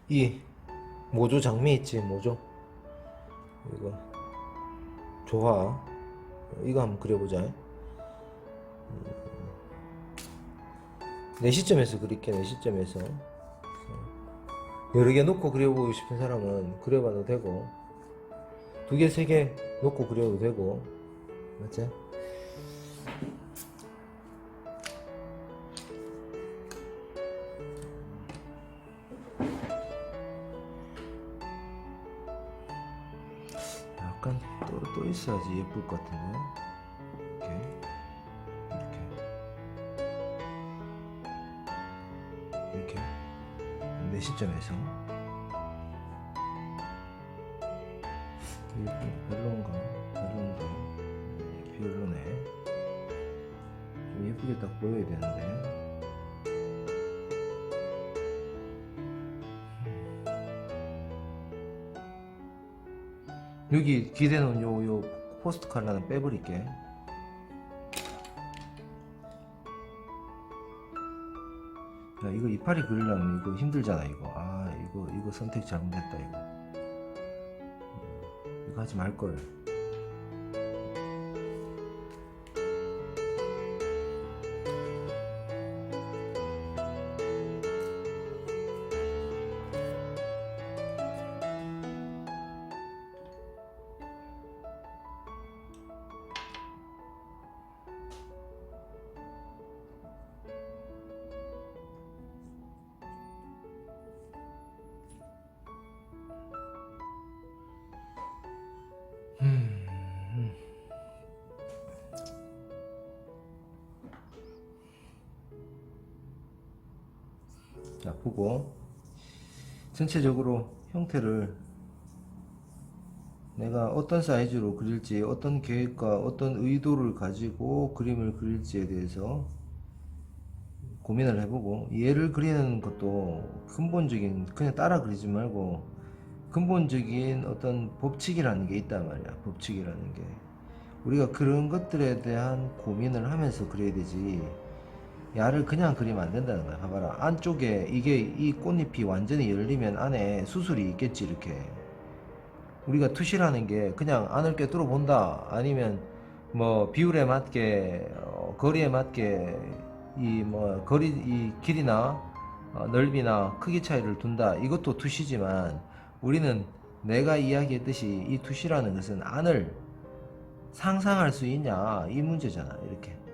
이 모조 장미 있지, 모조. 이거 조화. 이거 한번 그려보자. 내 시점에서 그릴게. 내 시점에서 여러 개 놓고 그려보고 싶은 사람은 그려봐도 되고, 두 개, 세 개 놓고 그려도 되고, 맞지? 약간 또 있어야지 예쁠 것 같은데. 이렇게 내 시점에서 별론가? 별로네. 좀 예쁘게 딱 보여야 되는데. 여기 기대놓은 요 포스트 컬러는 빼버릴게. 야, 이거 이파리 그리려면 이거 힘들잖아. 이거 선택 잘못했다. 이거 하지 말걸. 자, 보고 전체적으로 형태를 내가 어떤 사이즈로 그릴지, 어떤 계획과 어떤 의도를 가지고 그림을 그릴지에 대해서 고민을 해보고, 얘를 그리는 것도 근본적인, 그냥 따라 그리지 말고 근본적인 어떤 법칙이라는 게 있단 말이야. 법칙이라는 게 우리가 그런 것들에 대한 고민을 하면서 그려야 되지, 야를 그냥 그리면 안 된다는 거야. 봐봐라, 안쪽에 이 꽃잎이 완전히 열리면 안에 수술이 있겠지. 이렇게 우리가 투시라는 게 그냥 안을 꿰뚫어 본다, 아니면 뭐 비율에 맞게 거리에 맞게 이 길이나 넓이나 크기 차이를 둔다, 이것도 투시지만, 우리는 내가 이야기했듯이 이 투시라는 것은 안을 상상할 수 있냐, 이 문제잖아.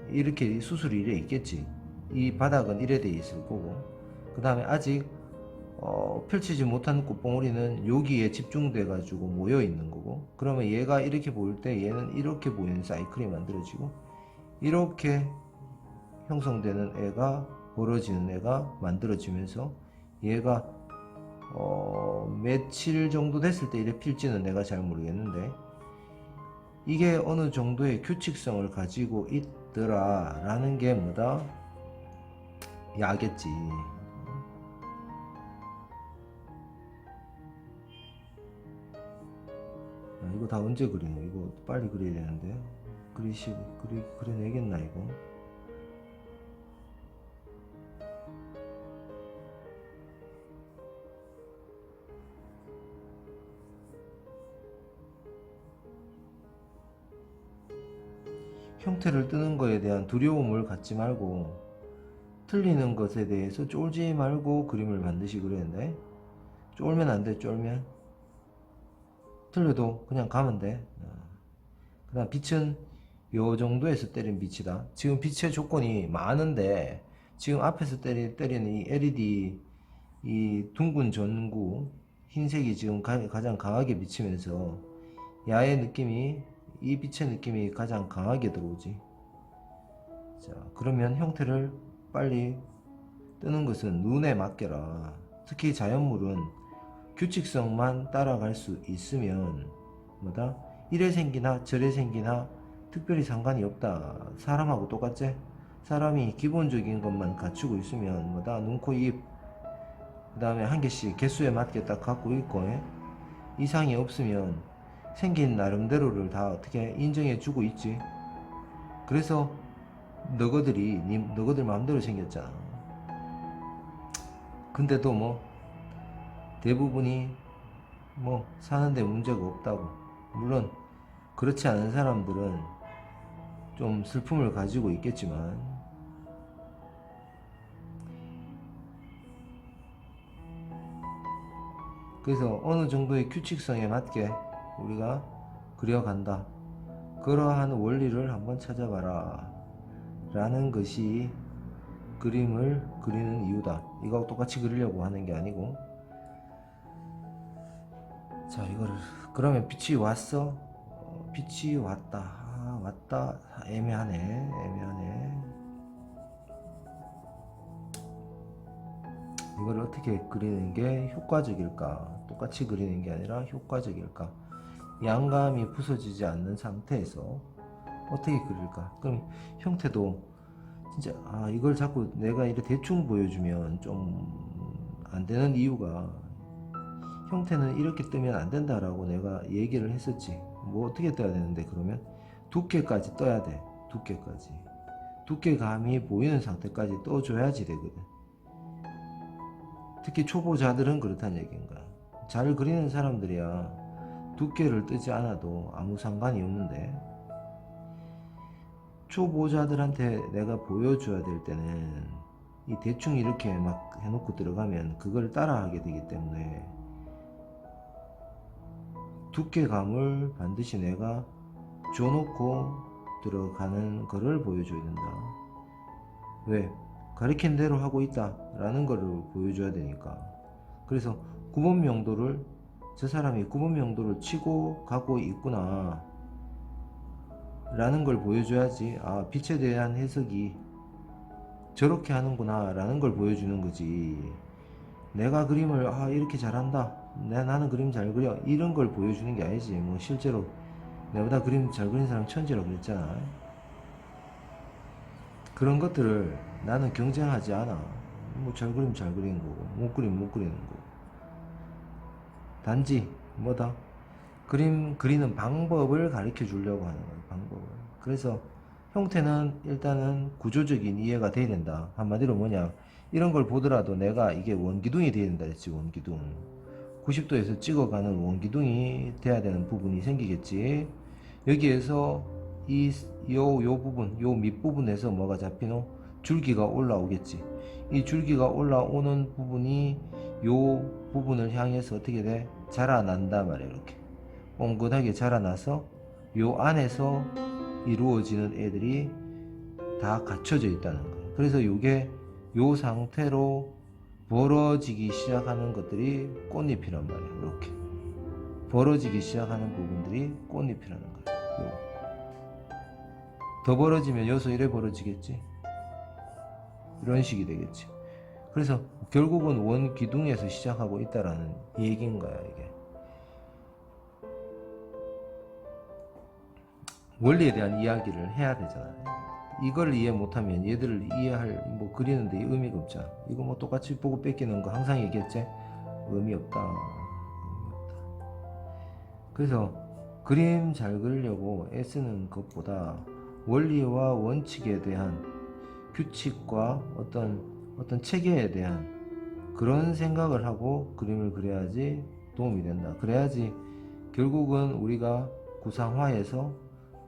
이렇게 수술이 이래 있겠지. 이 바닥은 이래 돼 있을 거고, 그 다음에 아직 펼치지 못한 꽃봉오리는 여기에 집중돼 가지고 모여 있는 거고, 그러면 얘가 이렇게 보일 때 얘는 이렇게 보이는 사이클이 만들어지고, 이렇게 형성되는 애가, 벌어지는 애가 만들어지면서, 얘가 며칠 정도 됐을 때 이래 필지는 내가 잘 모르겠는데, 이게 어느 정도의 규칙성을 가지고 있더라 라는 게 뭐다? 야겠지. 이거 다 언제 그리노? 이거 빨리 그려야 되는데. 그려내겠나 이거? 형태를 뜨는 거에 대한 두려움을 갖지 말고, 틀리는 것에 대해서 쫄지 말고 그림을 반드시 그려야 돼. 쫄면 안 돼. 쫄면 틀려도 그냥 가면 돼. 그 다음 빛은 요 정도에서 때린 빛이다. 지금 빛의 조건이 많은데, 지금 앞에서 때리는 이 LED, 이 둥근 전구 흰색이 지금 가장 강하게 비치면서 야의 느낌이, 이 빛의 느낌이 가장 강하게 들어오지. 자, 그러면 형태를 빨리 뜨는 것은 눈에 맡겨라. 특히 자연물은 규칙성만 따라갈 수 있으면 뭐다? 이래 생기나 저래 생기나 특별히 상관이 없다. 사람하고 똑같지? 사람이 기본적인 것만 갖추고 있으면 뭐다? 눈, 코, 입, 그 다음에 한 개씩 개수에 맞게 딱 갖고 있고, 이상이 없으면 생긴 나름대로를 다 어떻게 인정해 주고 있지. 그래서 너희들 마음대로 생겼잖아. 근데도 뭐 대부분이 뭐 사는데 문제가 없다고. 물론 그렇지 않은 사람들은 좀 슬픔을 가지고 있겠지만, 그래서 어느 정도의 규칙성에 맞게 우리가 그려간다. 그러한 원리를 한번 찾아봐라 라는 것이 그림을 그리는 이유다. 이거 똑같이 그리려고 하는 게 아니고. 자, 이거를 그러면 빛이 왔어? 빛이 왔다. 왔다. 애매하네. 이걸 어떻게 그리는 게 효과적일까? 똑같이 그리는 게 아니라 효과적일까? 양감이 부서지지 않는 상태에서 어떻게 그릴까? 그럼 형태도 진짜 이걸 자꾸 내가 이렇게 대충 보여주면 좀 안 되는 이유가, 형태는 이렇게 뜨면 안 된다라고 내가 얘기를 했었지. 뭐 어떻게 떠야 되는데, 그러면 두께까지 떠야 돼. 두께감이 보이는 상태까지 떠줘야지 되거든. 특히 초보자들은 그렇다는 얘기인 거야. 잘 그리는 사람들이야 두께를 뜨지 않아도 아무 상관이 없는데, 초보자들한테 내가 보여줘야 될 때는 이 대충 이렇게 막 해놓고 들어가면 그걸 따라하게 되기 때문에 두께감을 반드시 내가 줘놓고 들어가는 거를 보여줘야 된다. 왜? 가리킨 대로 하고 있다 라는 거를 보여줘야 되니까. 그래서 구분명도를, 저 사람이 구분명도를 치고 가고 있구나 라는 걸 보여줘야지, 빛에 대한 해석이 저렇게 하는구나 라는 걸 보여주는 거지. 내가 그림을 이렇게 잘한다, 나는 그림 잘 그려, 이런 걸 보여주는 게 아니지. 뭐 실제로 내보다 그림 잘 그리는 사람 천지라고 그랬잖아. 그런 것들을 나는 경쟁하지 않아. 뭐 잘 그리면 잘 그리는 거고, 못 그리면 못 그리는 거고. 단지 뭐다? 그림 그리는 방법을 가르쳐 주려고 하는 거야. 방법을. 그래서 형태는 일단은 구조적인 이해가 돼야 된다. 한마디로 뭐냐, 이런 걸 보더라도 내가 이게 원기둥이 돼야 된다 했지. 원기둥 90도에서 찍어가는 원기둥이 돼야 되는 부분이 생기겠지. 여기에서 요 부분, 요 밑부분에서 뭐가 잡히노? 줄기가 올라오겠지. 이 줄기가 올라오는 부분이 요 부분을 향해서 어떻게 돼? 자라난다 말이야. 이렇게 옹긋하게 자라나서 요 안에서 이루어지는 애들이 다 갖춰져 있다는 거예요. 그래서 요게 요 상태로 벌어지기 시작하는 것들이 꽃잎이란 말이야. 이렇게 벌어지기 시작하는 부분들이 꽃잎이라는 거예요. 더 벌어지면 여기서 이래 벌어지겠지. 이런 식이 되겠지. 그래서 결국은 원 기둥에서 시작하고 있다라는 얘기인 거야. 이게 원리에 대한 이야기를 해야 되잖아. 이걸 이해 못하면 얘들을 이해할, 뭐 그리는데 의미가 없잖아. 이거 뭐 똑같이 보고 뺏기는 거 항상 얘기했지. 의미 없다. 그래서 그림 잘 그리려고 애쓰는 것보다 원리와 원칙에 대한 규칙과 어떤 체계에 대한 그런 생각을 하고 그림을 그려야지 도움이 된다. 그래야지 결국은 우리가 구상화에서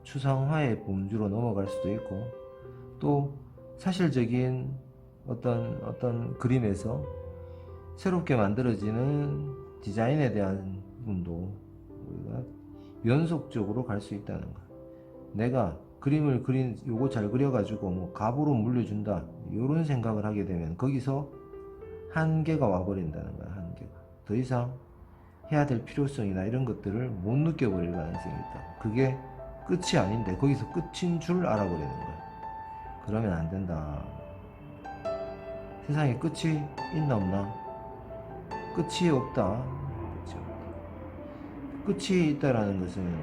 추상화의 범주로 넘어갈 수도 있고, 또 사실적인 어떤 그림에서 새롭게 만들어지는 디자인에 대한 부분도 우리가 연속적으로 갈 수 있다는 거야. 내가 그림을 요거 잘 그려가지고 뭐 갑으로 물려준다, 요런 생각을 하게 되면 거기서 한계가 와버린다는 거야. 한계가 더 이상 해야 될 필요성이나 이런 것들을 못 느껴버릴 가능성이 있다. 그게 끝이 아닌데 거기서 끝인 줄 알아버리는 거야. 그러면 안 된다. 세상에 끝이 있나 없나? 끝이 없다. 끝이 있다라는 것은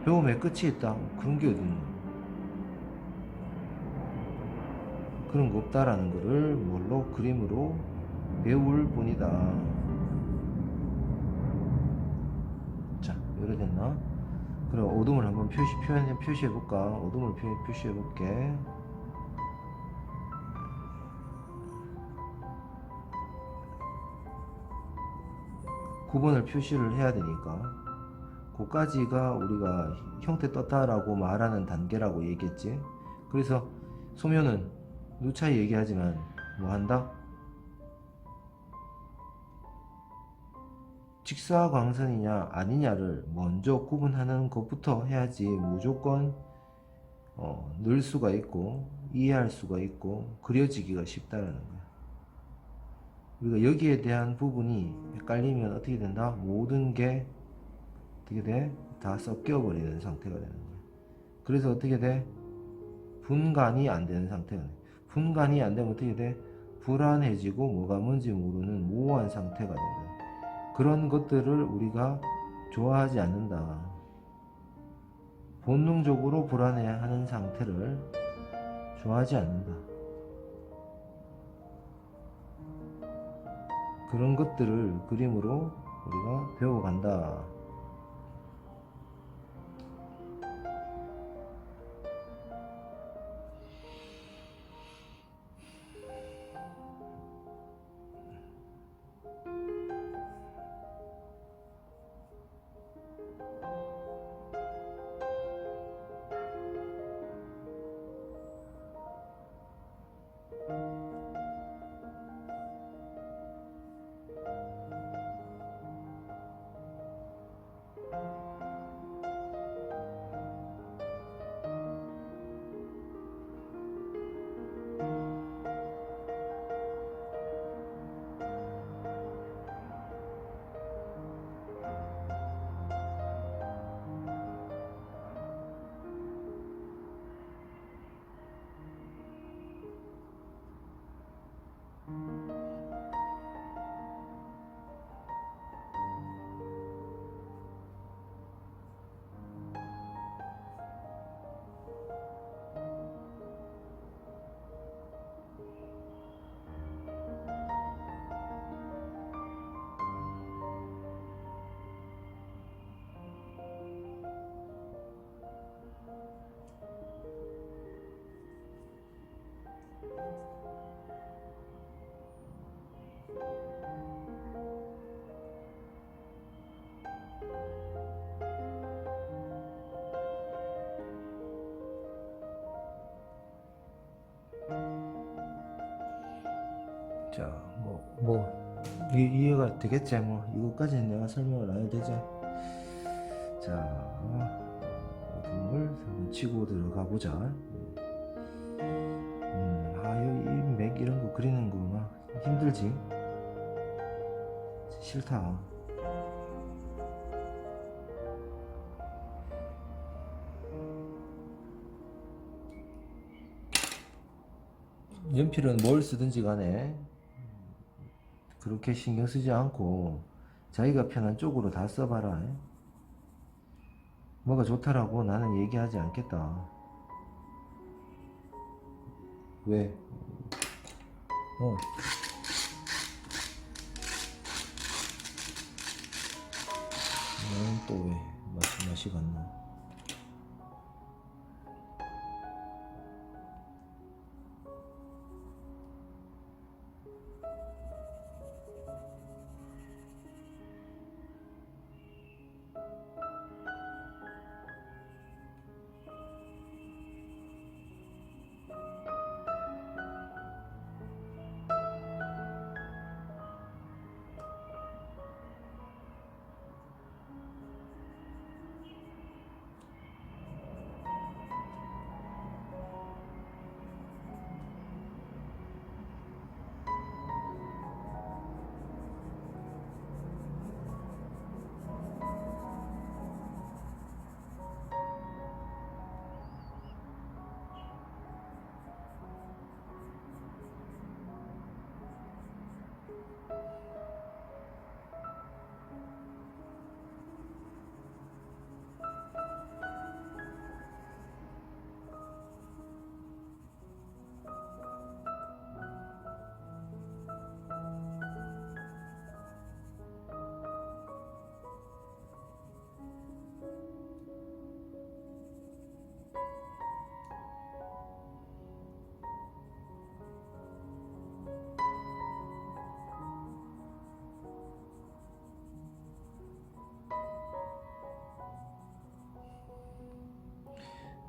배움에 끝이 있다, 그런 게 어딨노? 그런 거 없다라는 거를 뭘로? 그림으로 배울 뿐이다. 자, 이래 됐나? 그럼 어둠을 한번 표시해볼까? 어둠을 표시해볼게. 구분을 표시를 해야 되니까 그까지가 우리가 형태 떴다라고 말하는 단계라고 얘기했지. 그래서 소묘는 누차 얘기하지만 뭐 한다? 직사광선이냐 아니냐를 먼저 구분하는 것부터 해야지 무조건 늘 수가 있고 이해할 수가 있고 그려지기가 쉽다라는 거야. 우리가 여기에 대한 부분이 헷갈리면 어떻게 된다? 모든 게 어떻게 돼? 다 섞여 버리는 상태가 되는 거야. 그래서 어떻게 돼? 분간이 안 되는 상태가 돼. 분간이 안 되면 어떻게 돼? 불안해지고 뭐가 뭔지 모르는 모호한 상태가 된다. 그런 것들을 우리가 좋아하지 않는다. 본능적으로 불안해하는 상태를 좋아하지 않는다. 그런 것들을 그림으로 우리가 배워간다. 자, 이해가 되겠지? 뭐, 이거까지는 내가 설명을 안 해도 되지? 자, 어둠을 한번 치고 들어가 보자. 이 맥 이런 거 그리는 거 막 힘들지? 싫다. 연필은 뭘 쓰든지 간에 그렇게 신경 쓰지 않고 자기가 편한 쪽으로 다 써봐라. 뭐가 좋다라고 나는 얘기하지 않겠다. 왜? 너는 또 왜 맛이 갔나?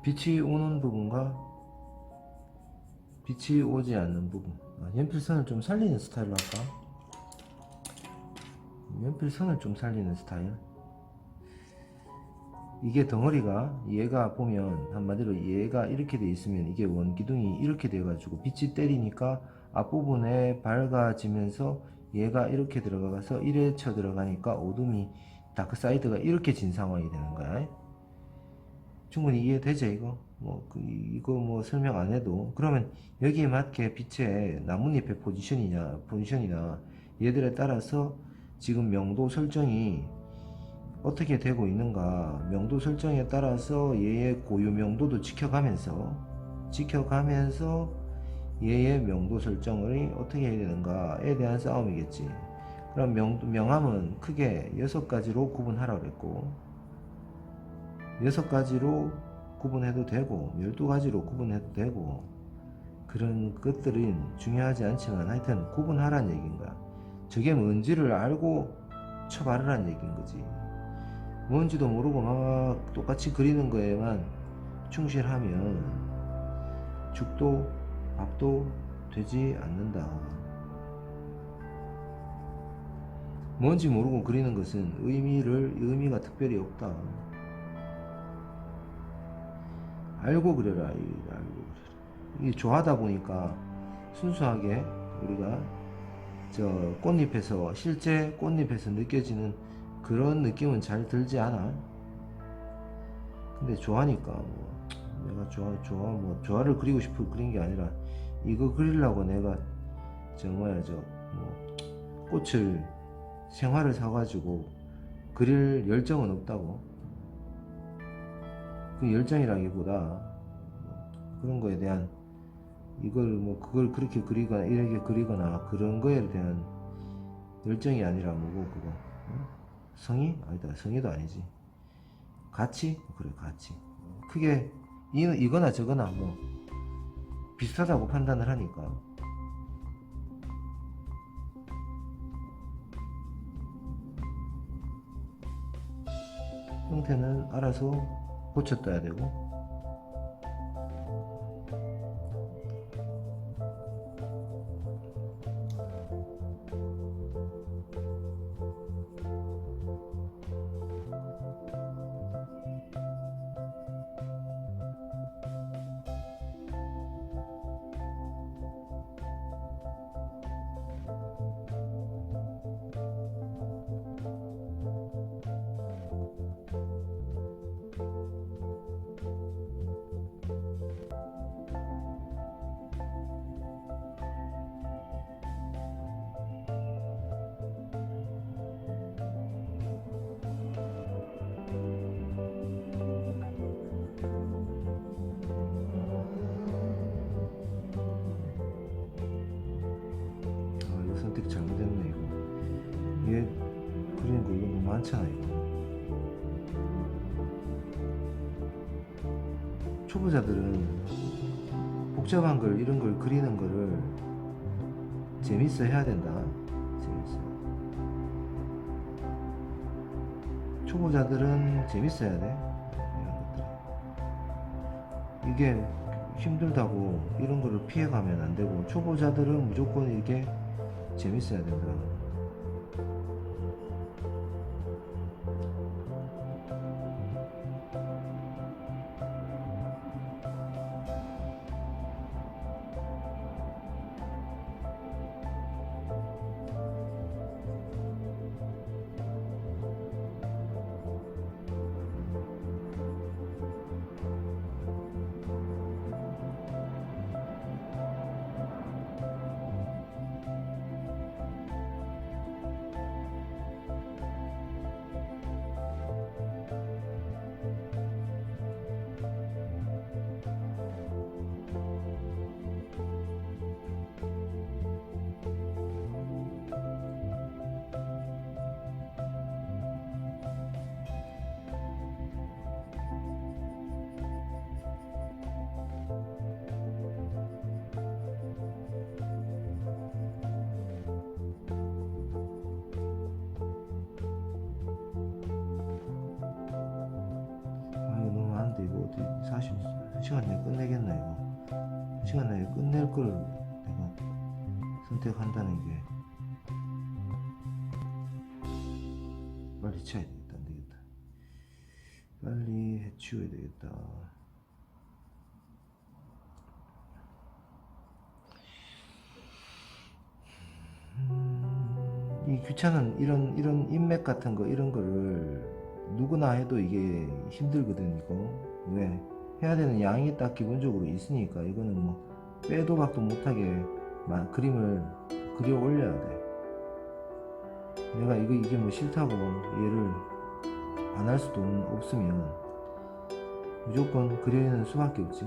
빛이 오는 부분과 빛이 오지 않는 부분. 연필선을 좀 살리는 스타일로 할까? 연필선을 좀 살리는 스타일. 이게 덩어리가, 얘가 보면 한마디로 얘가 이렇게 돼 있으면 이게 원기둥이 이렇게 돼 가지고 빛이 때리니까 앞부분에 밝아지면서 얘가 이렇게 들어가서 이래 쳐 들어가니까 어둠이 다크사이드가 이렇게 진 상황이 되는 거야. 충분히 이해되죠 이거? 이거 뭐 설명 안 해도. 그러면 여기에 맞게 빛의 나뭇잎의 포지션이나 얘들에 따라서 지금 명도 설정이 어떻게 되고 있는가, 명도 설정에 따라서 얘의 고유 명도도 지켜가면서 얘의 명도 설정을 어떻게 해야 되는가에 대한 싸움이겠지. 그럼 명암은 크게 6가지로 구분하라고 그랬고, 6가지로 구분해도 되고 12가지로 구분해도 되고, 그런 것들은 중요하지 않지만 하여튼 구분하라는 얘기인 거야. 저게 뭔지를 알고 쳐바르라는 얘기인 거지. 뭔지도 모르고 막 똑같이 그리는 거에만 충실하면 죽도 밥도 되지 않는다. 뭔지 모르고 그리는 것은 의미가 특별히 없다. 알고 그려라. 알고 그려라. 이게 좋아하다 보니까 순수하게 우리가 실제 꽃잎에서 느껴지는 그런 느낌은 잘 들지 않아. 근데 좋아하니까 내가 조화를 그리고 싶어 그린 게 아니라 이거 그리려고 내가 꽃을 생화를 사가지고 그릴 열정은 없다고. 그 열정이라기보다 그런 거에 대한 그걸 그렇게 그리거나 이렇게 그리거나 그런 거에 대한 열정이 아니라 그거 성의? 아니다. 성의도 아니지. 가치? 그래, 가치. 크게 이거나 저거나 비슷하다고 판단을 하니까. 형태는 알아서 고쳤어야 되고, 이거 선택 잘못했네. 이거 얘 그리는 거 이거 너무 많잖아. 이거 초보자들은 복잡한 걸 이런 걸 그리는 거를 재밌어 해야 된다. 재밌어. 초보자들은 재밌어 해야 돼. 이런 것들. 이게 힘들다고 이런 거를 피해가면 안 되고, 초보자들은 무조건 이게 재밌어야 된다. 시간 내에 끝내겠나 이거. 시간 내에 끝낼 걸 내가 선택한다는 게 빨리 쳐야 되겠다. 안 되겠다. 빨리 해치워야 되겠다. 이 귀찮은 이런 인맥 같은 거 이런 거를 누구나 해도 이게 힘들거든. 이거 왜 해야 되는 양이 딱 기본적으로 있으니까 이거는 뭐 빼도 박도 못하게 그림을 그려 올려야 돼. 내가 이게 뭐 싫다고 얘를 안 할 수도 없으면 무조건 그리는 수밖에 없지.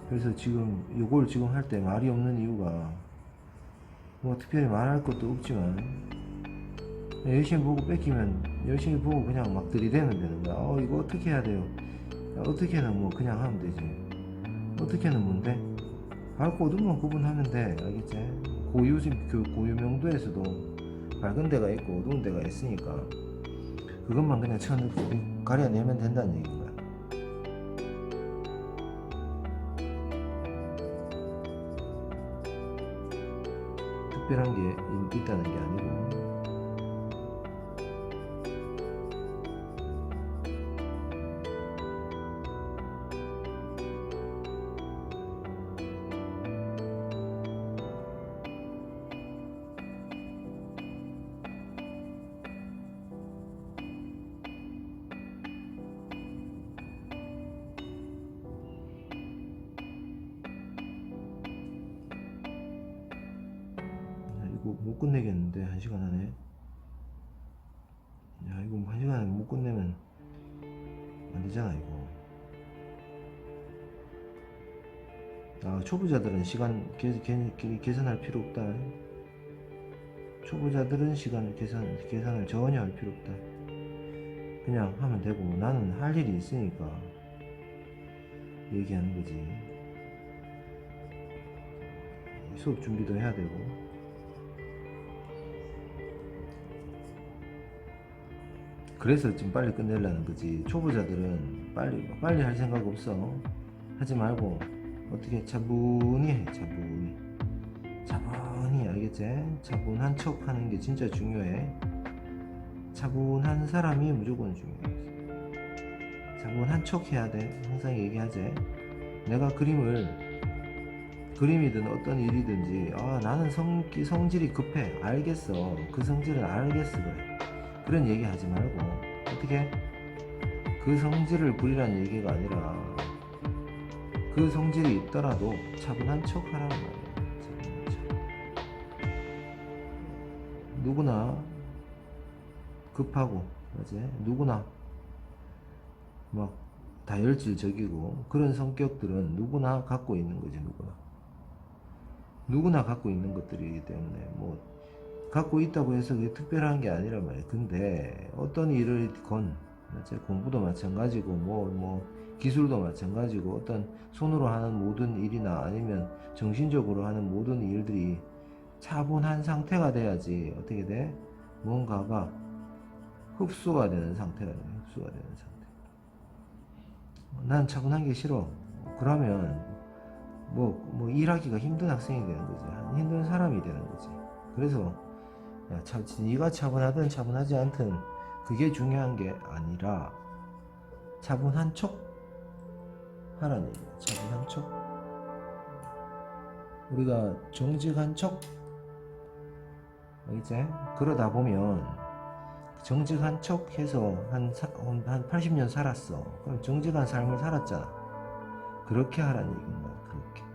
그래서 지금 요걸 지금 할 때 말이 없는 이유가 뭐 특별히 말할 것도 없지만 열심히 보고 뺏기면 열심히 보고 그냥 막 들이대면 되는 거야. 이거 어떻게 해야 돼요? 어떻게는 뭐 그냥 하면 되지. 어떻게는 뭔데? 밝고 어두운 구분하면 돼. 알겠지? 고유 명도에서도 밝은 데가 있고 어두운 데가 있으니까 그것만 그냥 쳐넣고 가려내면 된다는 얘기인 거야. 특별한 게 있다는 게 아니고 이거 못 끝내겠는데 1시간 안에. 야 이거 1시간 안에 못 끝내면 안 되잖아 이거. 초보자들은 시간 계산할 필요 없다. 초보자들은 시간 계산을 전혀 할 필요 없다. 그냥 하면 되고 나는 할 일이 있으니까 얘기하는 거지. 수업 준비도 해야 되고. 그래서 지금 빨리 끝내려는 거지. 초보자들은 빨리 할 생각 없어. 하지 말고 어떻게 차분히 해. 차분히 알겠지? 차분한 척 하는 게 진짜 중요해. 차분한 사람이 무조건 중요해. 차분한 척 해야 돼. 항상 얘기하지. 내가 그림이든 어떤 일이든지 나는 성질이 급해. 알겠어. 그 성질은 알겠어. 그런 얘기 하지 말고 어떻게 그 성질을 부리라는 얘기가 아니라 그 성질이 있더라도 차분한 척 하라는 말이야. 차분한 척. 누구나 급하고 맞지? 누구나 막 다혈질적이고 그런 성격들은 누구나 갖고 있는 거지. 누구나 갖고 있는 것들이기 때문에 뭐 갖고 있다고 해서 그게 특별한 게 아니란 말이야. 근데 어떤 일을 공부도 마찬가지고 뭐 기술도 마찬가지고 어떤 손으로 하는 모든 일이나 아니면 정신적으로 하는 모든 일들이 차분한 상태가 돼야지 어떻게 돼? 뭔가가 흡수가 되는 상태가 돼. 흡수가 되는 상태. 난 차분한 게 싫어. 그러면 뭐 일하기가 힘든 학생이 되는 거지. 힘든 사람이 되는 거지. 그래서 네가 차분하든 차분하지 않든 그게 중요한 게 아니라 차분한 척 하라는 얘기야. 차분한 척. 우리가 정직한 척 알겠지? 그러다 보면 정직한 척 해서 한 80년 살았어. 그럼 정직한 삶을 살았잖아. 그렇게 하라는 얘기인 거야. 그렇게.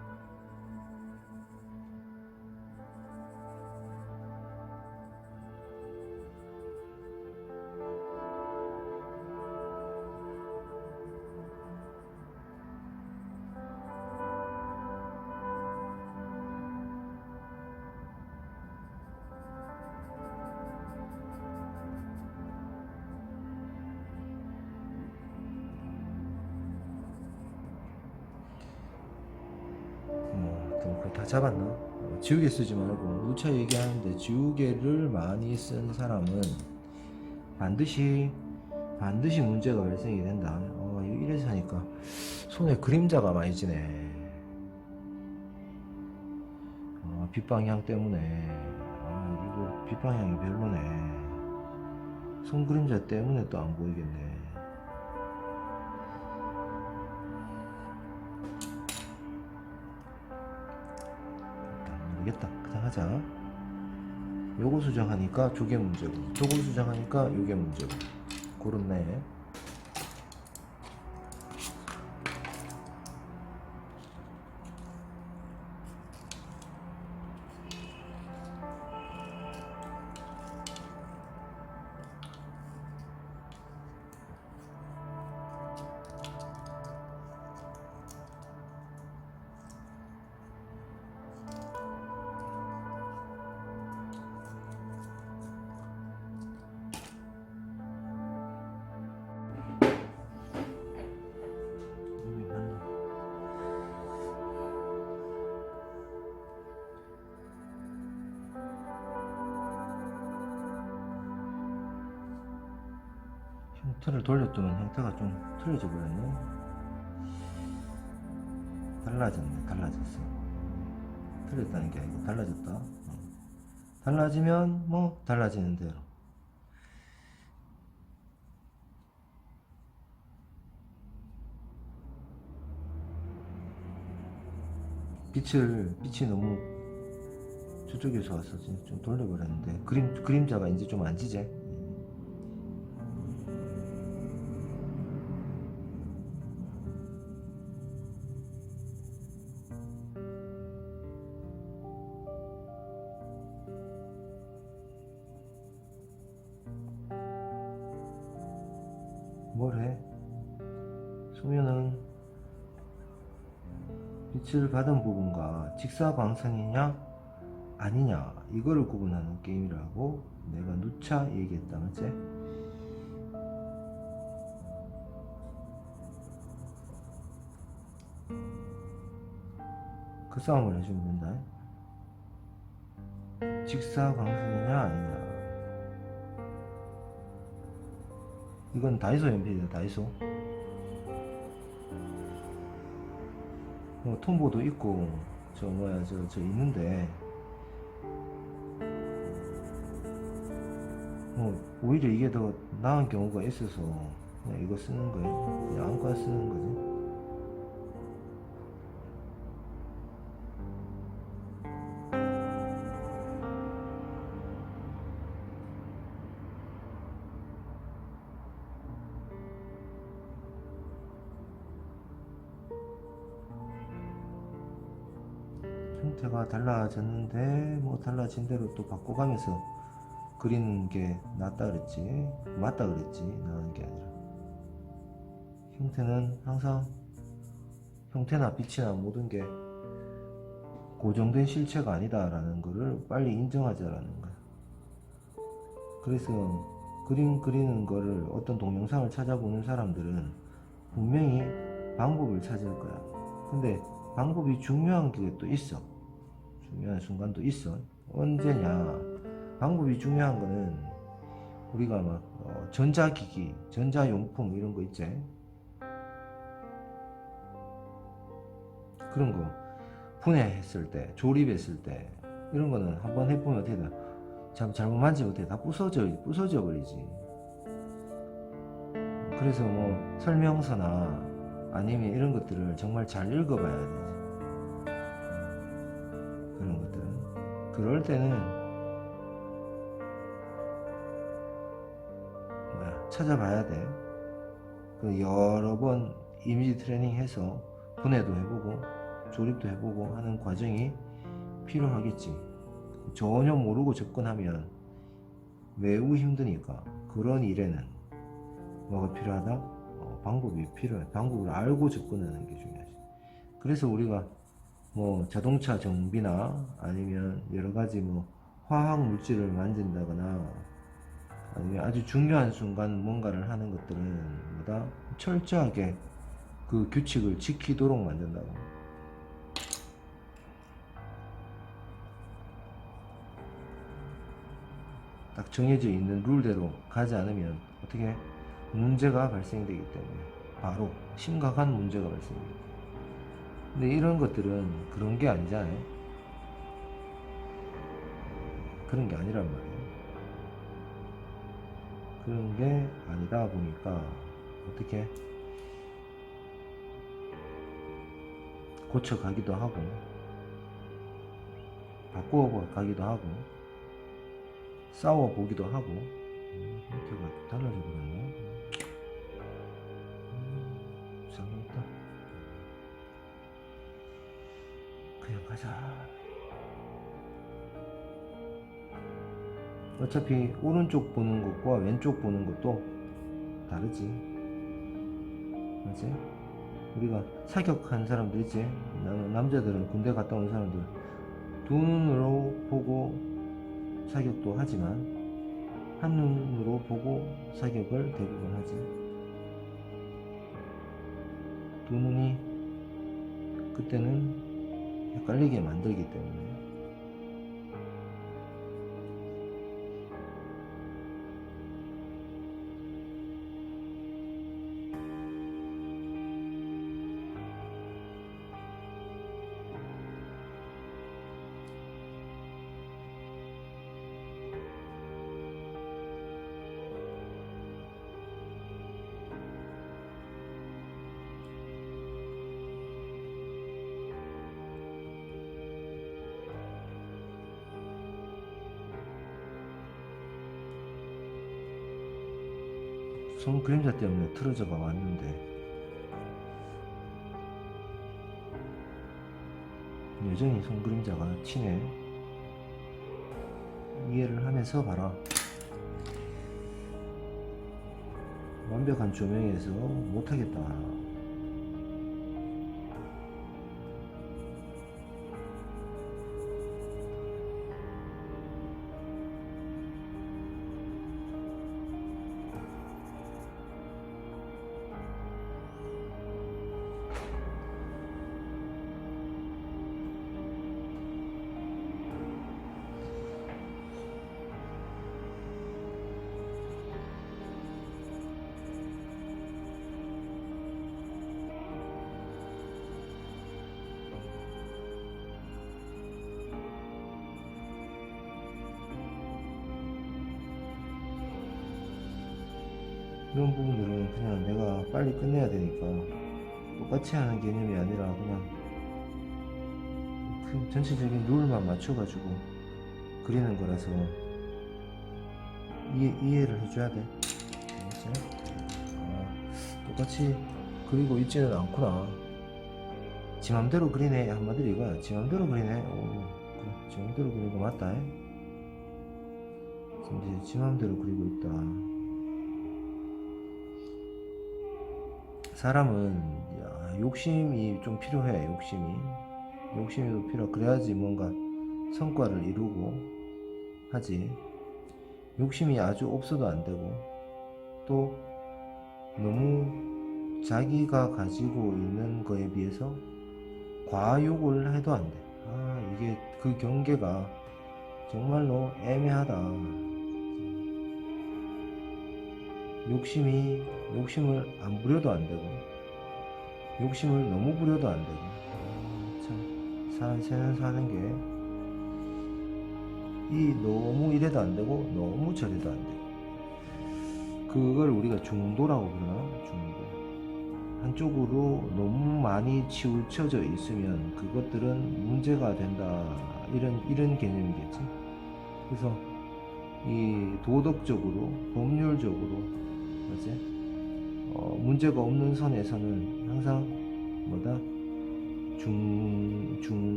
거의 다 잡았나? 지우개 쓰지 말고 누차 얘기하는데 지우개를 많이 쓴 사람은 반드시 문제가 발생이 된다. 이거 이래서 하니까 손에 그림자가 많이 지네. 빛방향 때문에. 이거 빛방향이 별로네. 손 그림자 때문에 또 안 보이겠네. 모르겠다. 그냥 하자. 요거 수정하니까 저게 문제고, 저거 수정하니까 요게 문제고. 그렇네. 형태를 돌렸더니 형태가 좀 틀어져 버렸네. 달라졌어. 틀렸다는 게 아니고 달라졌다. 달라지면 뭐 달라지는 대로. 빛이 너무 저쪽에서 와서 좀 돌려버렸는데 그림자가 이제 좀 안 지제. 뭘 해? 소면은 빛을 받은 부분과 직사광선이냐 아니냐 이거를 구분하는 게임이라고 내가 누차 얘기했다. 맞지? 그 싸움을 해주면 된다. 직사광선이냐 아니냐. 이건 다이소 연필이다. 다이소. 톰보도 있고 저 있는데 오히려 이게 더 나은 경우가 있어서 그냥 이거 쓰는 거예요. 그냥 아무거나 쓰는 거지. 형태가 달라졌는데 뭐 달라진 대로 또 바꿔가면서 그리는 게 낫다 그랬지, 맞다 그랬지. 나은 게 아니라 형태는 항상 형태나 빛이나 모든 게 고정된 실체가 아니다 라는 거를 빨리 인정하자라는 거야. 그래서 그림 그리는 거를 어떤 동영상을 찾아보는 사람들은 분명히 방법을 찾을 거야. 근데 방법이 중요한 게 또 있어. 중요한 순간도 있어. 언제냐. 방법이 중요한 거는 우리가 막 전자기기, 전자용품 이런 거 있지. 그런 거 분해했을 때, 조립했을 때 이런 거는 한번 해보면 어떻게 돼? 잘못 만지면 어떻게 다 부서져 버리지. 그래서 뭐 설명서나 아니면 이런 것들을 정말 잘 읽어봐야 되지. 그런 것들은. 그럴 때는 찾아봐야 돼. 여러 번 이미지 트레이닝 해서 분해도 해보고 조립도 해보고 하는 과정이 필요하겠지. 전혀 모르고 접근하면 매우 힘드니까 그런 일에는 뭐가 필요하다? 방법이 필요해. 방법을 알고 접근하는 게 중요하지. 그래서 우리가 뭐 자동차 정비나 아니면 여러 가지 뭐 화학 물질을 만진다거나 아니면 아주 중요한 순간 뭔가를 하는 것들은 뭐다? 철저하게 그 규칙을 지키도록 만든다고. 딱 정해져 있는 룰대로 가지 않으면 어떻게 문제가 발생되기 때문에 바로 심각한 문제가 발생됩니다. 근데 이런 것들은 그런 게 아니잖아요. 그런 게 아니란 말이에요. 그런 게 아니다 보니까 어떻게 고쳐가기도 하고 바꾸어가기도 하고 싸워보기도 하고 형태가 달라져 버렸네. 이상하다. 그냥 가자. 어차피 오른쪽 보는 것과 왼쪽 보는 것도 다르지. 맞지? 우리가 사격한 사람들 있지? 남자들은 군대 갔다 온 사람들 두 눈으로 보고 사격도 하지만 한 눈으로 보고 사격을 대부분 하지. 두 눈이 그때는 헷갈리게 만들기 때문에. 손 그림자 때문에 틀어져가 왔는데 여전히 손 그림자가 치네. 이해를 하면서 봐라. 완벽한 조명에서 못하겠다. 이런 부분들은 그냥 내가 빨리 끝내야 되니까 똑같이 하는 개념이 아니라 그냥 그 전체적인 룰만 맞춰가지고 그리는 거라서 이해를 해줘야 돼. 알겠지? 똑같이 그리고 있지는 않구나. 지 맘대로 그리네. 한마디로 이거야. 지 맘대로 그리네. 그래. 지 맘대로 그리는 거 맞다. 이제 지 맘대로 그리고 있다. 사람은 욕심이 좀 필요해. 욕심이 좀 필요. 그래야지 뭔가 성과를 이루고 하지. 욕심이 아주 없어도 안 되고 또 너무 자기가 가지고 있는 거에 비해서 과욕을 해도 안 돼. 이게 그 경계가 정말로 애매하다. 욕심을 안 부려도 안 되고 욕심을 너무 부려도 안 되고 참 사는 게 이 너무 이래도 안 되고 너무 저래도 안 되고 그걸 우리가 중도라고 그러나. 중도. 한쪽으로 너무 많이 치우쳐져 있으면 그것들은 문제가 된다. 이런 개념이겠지. 그래서 이 도덕적으로 법률적으로 뭐지? 문제가 없는 선에서는 항상 뭐다?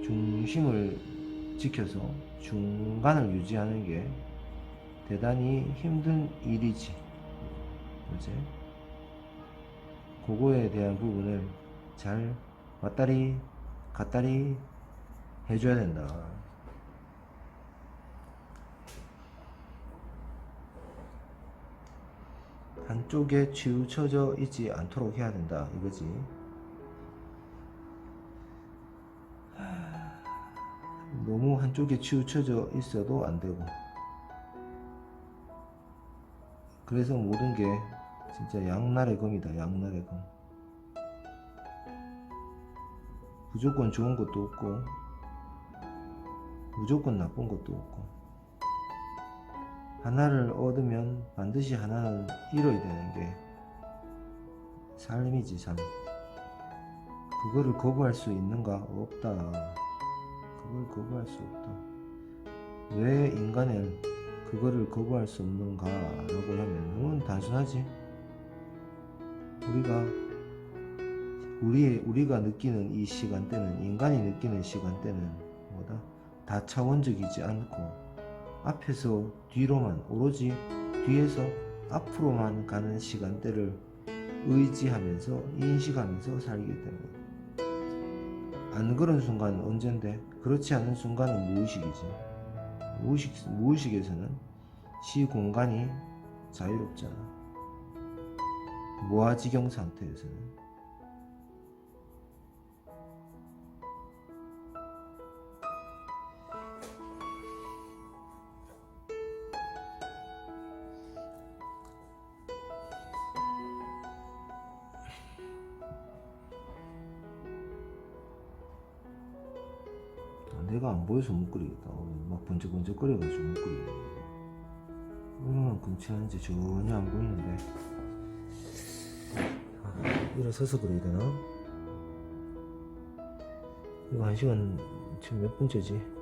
중심을 지켜서 중간을 유지하는 게 대단히 힘든 일이지. 뭐지? 그거에 대한 부분을 잘 왔다리 갔다리 해줘야 된다. 한쪽에 치우쳐져 있지 않도록 해야 된다 이거지. 너무 한쪽에 치우쳐져 있어도 안 되고. 그래서 모든 게 진짜 양날의 검이다. 양날의 검. 무조건 좋은 것도 없고 무조건 나쁜 것도 없고, 하나를 얻으면 반드시 하나는 잃어야 되는 게 삶이지, 삶. 그거를 거부할 수 있는가? 없다. 그걸 거부할 수 없다. 왜 인간은 그거를 거부할 수 없는가 라고 하면 너무 단순하지. 우리가 느끼는 이 시간대는, 인간이 느끼는 시간대는 뭐다? 다차원적이지 않고 앞에서 뒤로만, 오로지 뒤에서 앞으로만 가는 시간대를 의지하면서 인식하면서 살기 때문에. 안 그런 순간은 언젠데, 그렇지 않은 순간은 무의식이지. 무의식에서는 시공간이 자유롭잖아. 무아지경 상태에서는. 내가 안 보여서 못 그리겠다. 막 번쩍번쩍거려가지고 못 그리겠네. 얼마만큼 친한지 전혀 안 보이는데. 일어서서 그려야 되나? 이거 1시간 지금 몇 분째지?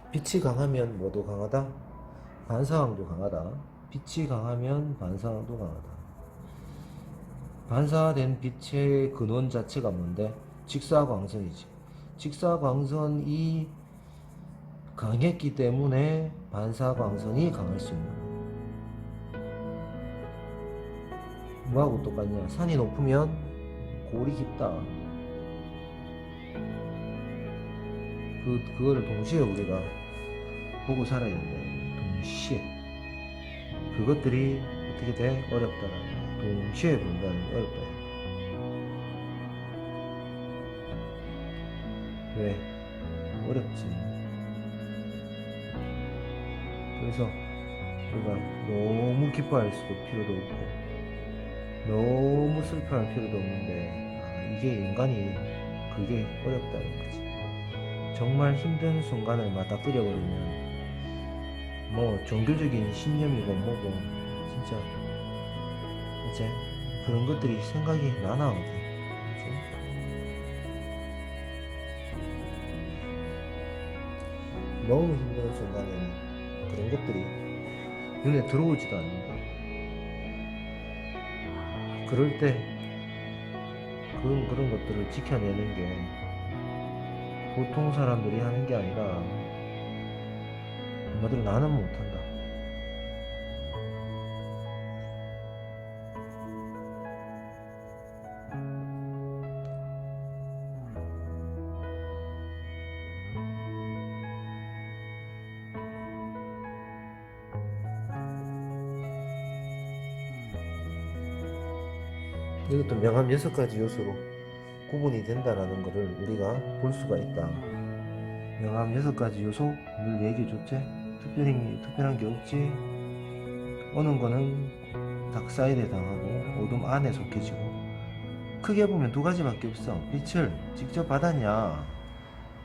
빛이 강하면 뭐도 강하다? 반사광도 강하다. 빛이 강하면 반사광도 강하다. 반사된 빛의 근원 자체가 뭔데? 직사광선이지. 직사광선이 강했기 때문에 반사광선이 강할 수 있는 거야. 뭐하고 똑같냐? 산이 높으면 골이 깊다. 그거를 동시에 우리가 보고 살아야 된다. 동시에. 그것들이 어떻게 돼? 어렵다라는 거야. 동시에 본다는 게 어렵다. 왜? 어렵지. 그래서 우리가 너무 기뻐할 필요도 없고 너무 슬퍼할 필요도 없는데, 이게 인간이 그게 어렵다는 거지. 정말 힘든 순간을 맞닥뜨려버리면 뭐 종교적인 신념이고 뭐고 진짜 이제 그런 것들이 생각이 나나 어디. 그치? 너무 힘든 순간에는 그런 것들이 눈에 들어오지도 않는다. 그럴 때 그런 것들을 지켜내는 게 보통 사람들이 하는 게 아니라, 한마디로 나는 못한다. 이것도 명암 6가지 요소로 구분이 된다라는 것을 우리가 볼 수가 있다. 명암 6가지 요소 늘 얘기해줬지? 특별한 게 없지? 어느 거는 닥사이드에 당하고 어둠 안에 속해지고, 크게 보면 2가지밖에 없어. 빛을 직접 받았냐,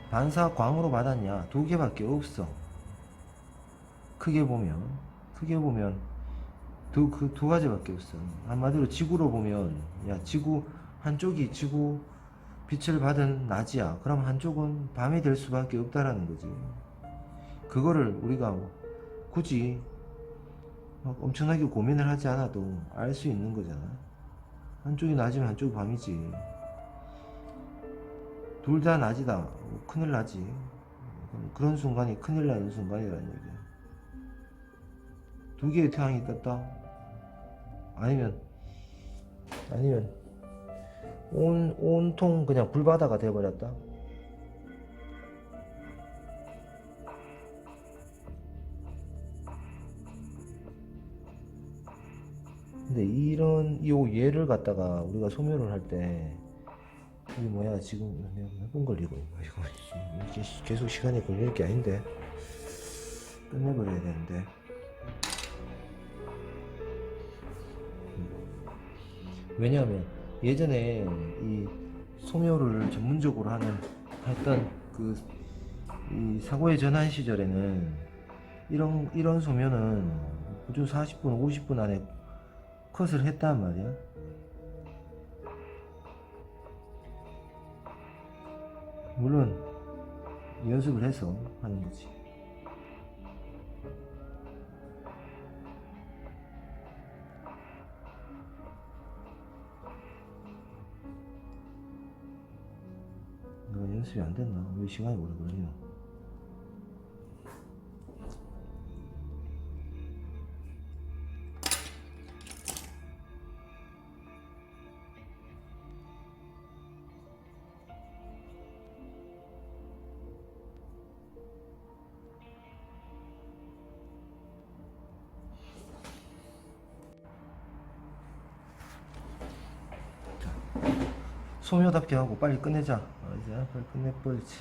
반사광으로 받았냐, 2개밖에 없어. 크게 보면 그 2가지밖에 없어. 한마디로 지구로 보면, 야, 한쪽이 지구 빛을 받은 낮이야. 그럼 한쪽은 밤이 될 수밖에 없다라는 거지. 그거를 우리가 굳이 막 엄청나게 고민을 하지 않아도 알 수 있는 거잖아. 한쪽이 낮이면 한쪽이 밤이지. 둘 다 낮이다. 큰일 나지. 그런 순간이 큰일 나는 순간이라는 얘기야. 2개의 태양이 떴다. 아니면 온통 그냥 불바다가 돼버렸다. 근데 이런 요 얘를 갖다가 우리가 소멸을 할 때 이 뭐야 지금 내가 몇 분 걸리고 이거 이게 계속 시간이 걸릴 게 아닌데 끝내버려야 되는데. 왜냐하면 예전에 이 소묘를 전문적으로 했던 그 이 사고의 전환 시절에는 이런 소묘는 무조 40분 50분 안에 컷을 했단 말이야. 물론 연습을 해서 하는 거지. 내가 연습이 안 됐나? 왜 시간이 오래 걸리나? 소묘답게 하고 빨리 끝내자. 이제 빨리 끝내버리지.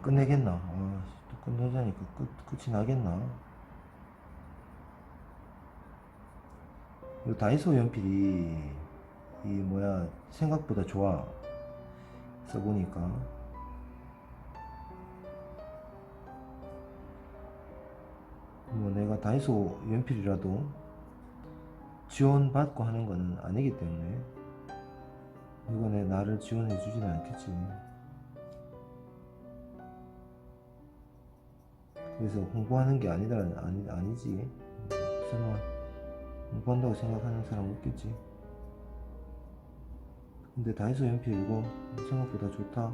끝내겠나? 또 끝내자니까 끝이 나겠나? 이 다이소 연필이 이 뭐야 생각보다 좋아. 써보니까 뭐 내가 다이소 연필이라도 지원받고 하는 거는 아니기 때문에 이번에 나를 지원해 주지는 않겠지. 그래서 홍보하는 게 아니지. 설마 홍보한다고 생각하는 사람 없겠지. 근데 다이소 연필 이거 생각보다 좋다.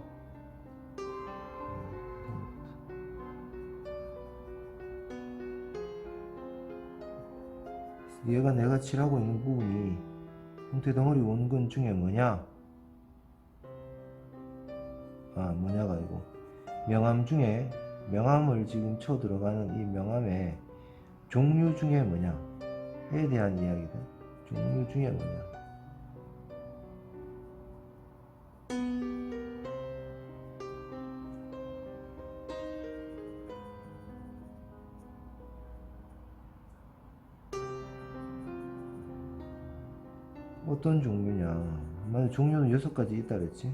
얘가 내가 칠하고 있는 부분이 형태 덩어리 원근 중에 뭐냐? 뭐냐가 아니고 명암 중에 명암을 지금 쳐 들어가는 이 명암의 종류 중에 뭐냐에 대한 이야기다. 종류 중에 뭐냐? 어떤 종류냐? 만약 종류는 6가지 있다 그랬지?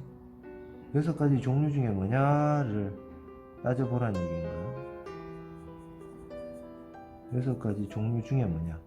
6가지 종류 중에 뭐냐를 따져보라는 얘기인가? 6가지 종류 중에 뭐냐?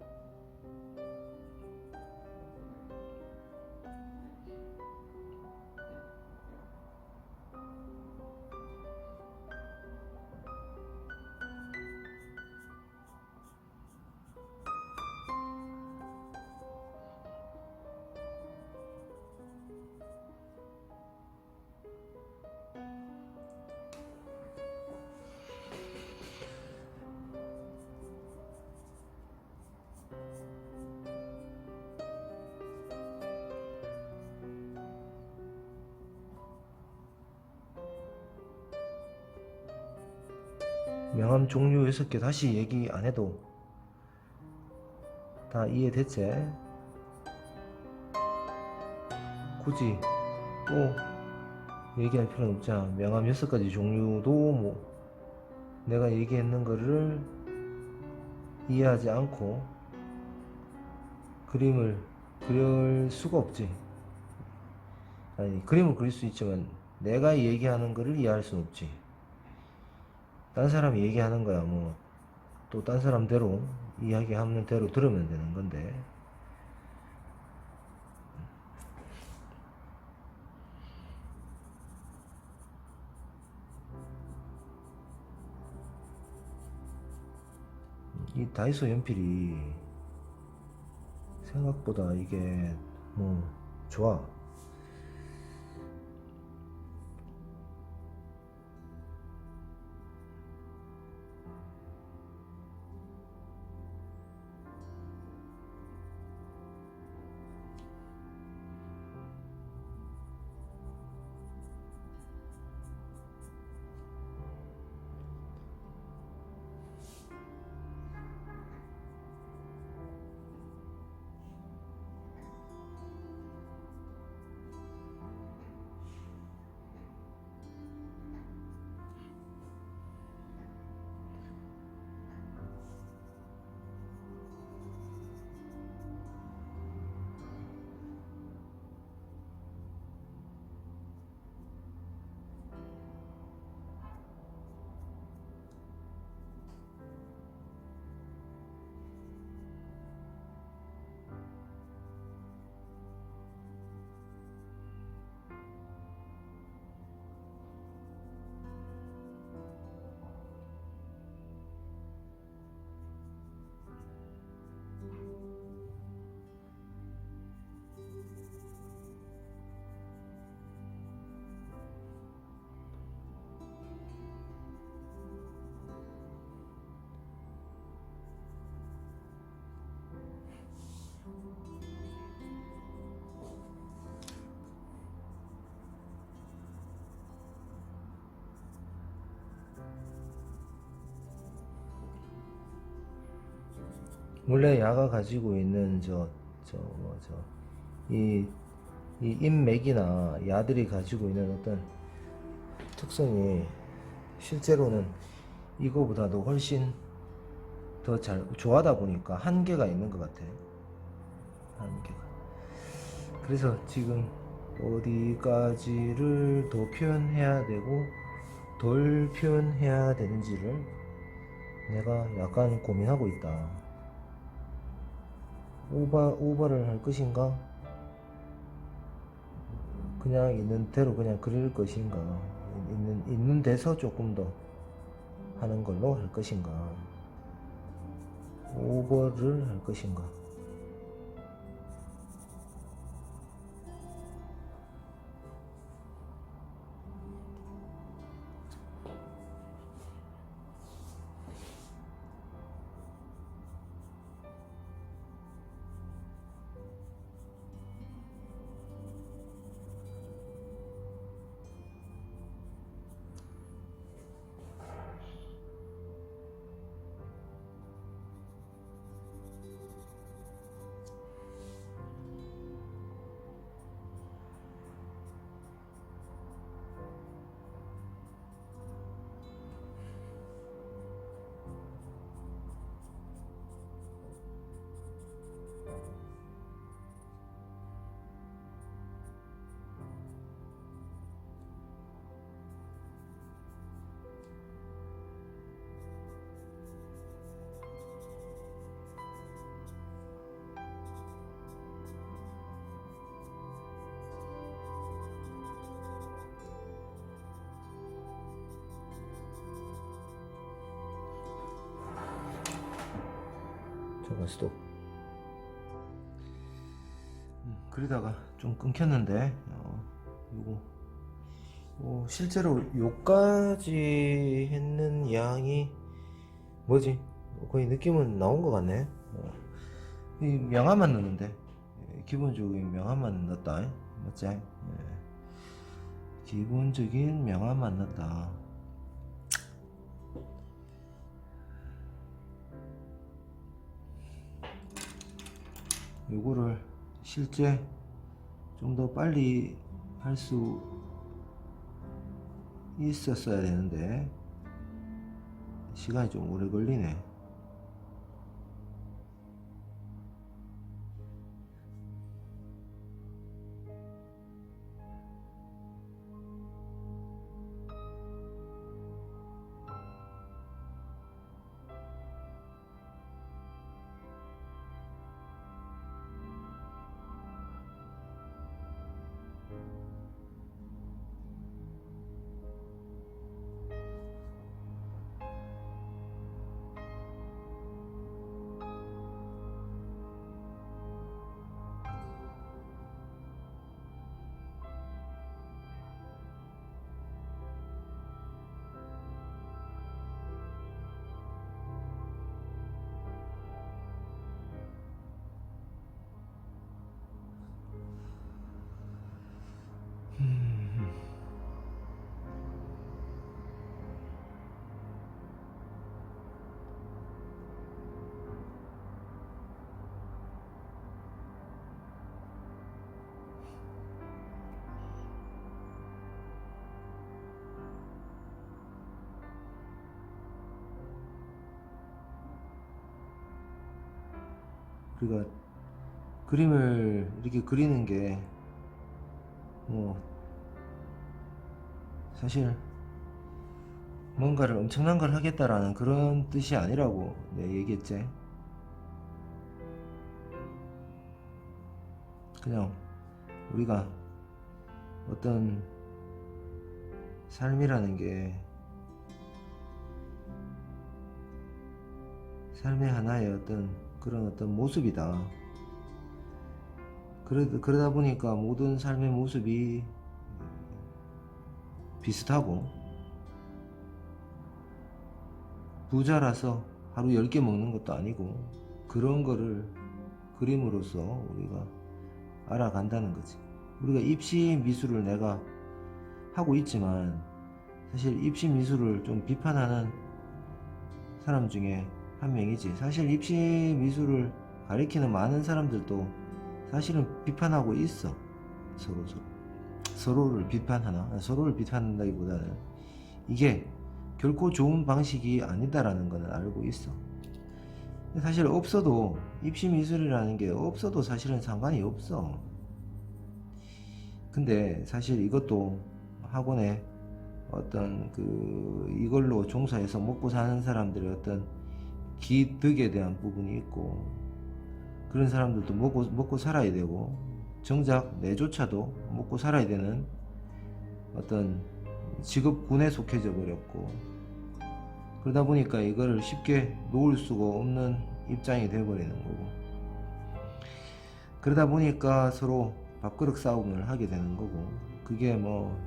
명암 종류 6개 다시 얘기 안 해도 다 이해됐지? 굳이 또 얘기할 필요는 없잖아. 명암 6가지 종류도 뭐 내가 얘기했는 거를 이해하지 않고 그림을 그릴 수가 없지. 아니, 그림을 그릴 수 있지만 내가 얘기하는 거를 이해할 수는 없지. 딴 사람이 얘기하는 거야 뭐 또 딴 사람대로 이야기하는 대로 들으면 되는 건데 이 다이소 연필이 생각보다 이게 뭐 좋아. 원래 야가 가지고 있는 이, 이 인맥이나 야들이 가지고 있는 어떤 특성이 실제로는 이거보다도 훨씬 더 잘 좋아하다 보니까 한계가 있는 것 같아. 한계가. 그래서 지금 어디까지를 더 표현해야 되고 덜 표현해야 되는지를 내가 약간 고민하고 있다. 오버를 할 것인가? 그냥 있는 대로 그냥 그릴 것인가? 있는 데서 조금 더 하는 걸로 할 것인가? 오버를 할 것인가? 잠깐 스톱. 그러다가 좀 끊겼는데 요거 실제로 요까지 했는 양이 뭐지? 거의 느낌은 나온 것 같네. 이 명암만 넣는데 기본적인 명암만 넣었다. 맞지? 기본적인 명암만 넣었다. 요거를 실제 좀 더 빨리 할 수 있었어야 되는데 시간이 좀 오래 걸리네. 우리가 그림을 이렇게 그리는 게 뭐 사실 뭔가를 엄청난 걸 하겠다라는 그런 뜻이 아니라고 내가 얘기했지. 그냥 우리가 어떤 삶이라는 게 삶의 하나의 어떤 그런 어떤 모습이다. 그러다 보니까 모든 삶의 모습이 비슷하고, 부자라서 하루 10개 먹는 것도 아니고 그런 거를 그림으로써 우리가 알아간다는 거지. 우리가 입시 미술을 내가 하고 있지만 사실 입시 미술을 좀 비판하는 사람 중에 한 명이지. 사실 입시 미술을 가리키는 많은 사람들도 사실은 비판하고 있어. 서로를 비판하나? 서로를 비판한다기보다는 이게 결코 좋은 방식이 아니다라는 거는 알고 있어. 사실 없어도, 입시 미술이라는 게 없어도 사실은 상관이 없어. 근데 사실 이것도 학원에 어떤 이걸로 종사해서 먹고 사는 사람들의 어떤 기득에 대한 부분이 있고, 그런 사람들도 먹고 살아야 되고, 정작 내조차도 먹고 살아야 되는 어떤 직업군에 속해져 버렸고, 그러다 보니까 이거를 쉽게 놓을 수가 없는 입장이 되어버리는 거고, 그러다 보니까 서로 밥그릇 싸움을 하게 되는 거고, 그게 뭐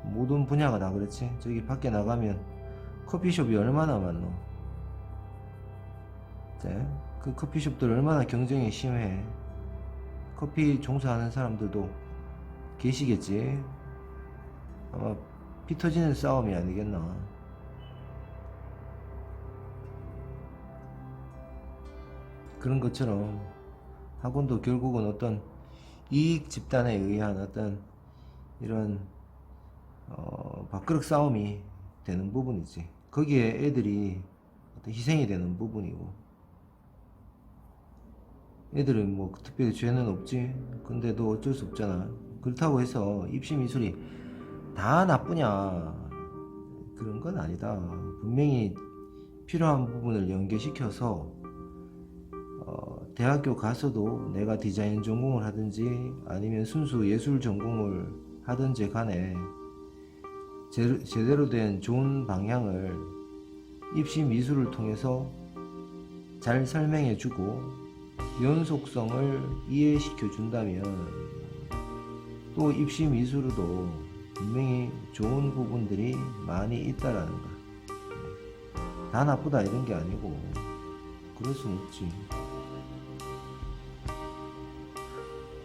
모든 분야가 다 그렇지. 저기 밖에 나가면 커피숍이 얼마나 많노. 그 커피숍들 얼마나 경쟁이 심해. 커피 종사하는 사람들도 계시겠지. 아마 피 터지는 싸움이 아니겠나. 그런 것처럼 학원도 결국은 어떤 이익 집단에 의한 어떤 이런 밥그릇 싸움이 되는 부분이지. 거기에 애들이 어떤 희생이 되는 부분이고, 애들은 뭐 특별히 죄는 없지. 근데도 어쩔 수 없잖아. 그렇다고 해서 입시 미술이 다 나쁘냐, 그런 건 아니다. 분명히 필요한 부분을 연계시켜서 대학교 가서도 내가 디자인 전공을 하든지 아니면 순수 예술 전공을 하든지 간에 제대로 된 좋은 방향을 입시 미술을 통해서 잘 설명해주고 연속성을 이해시켜 준다면, 또 입시 미술에도 분명히 좋은 부분들이 많이 있다라는 거. 다 나쁘다 이런 게 아니고, 그럴 순 없지.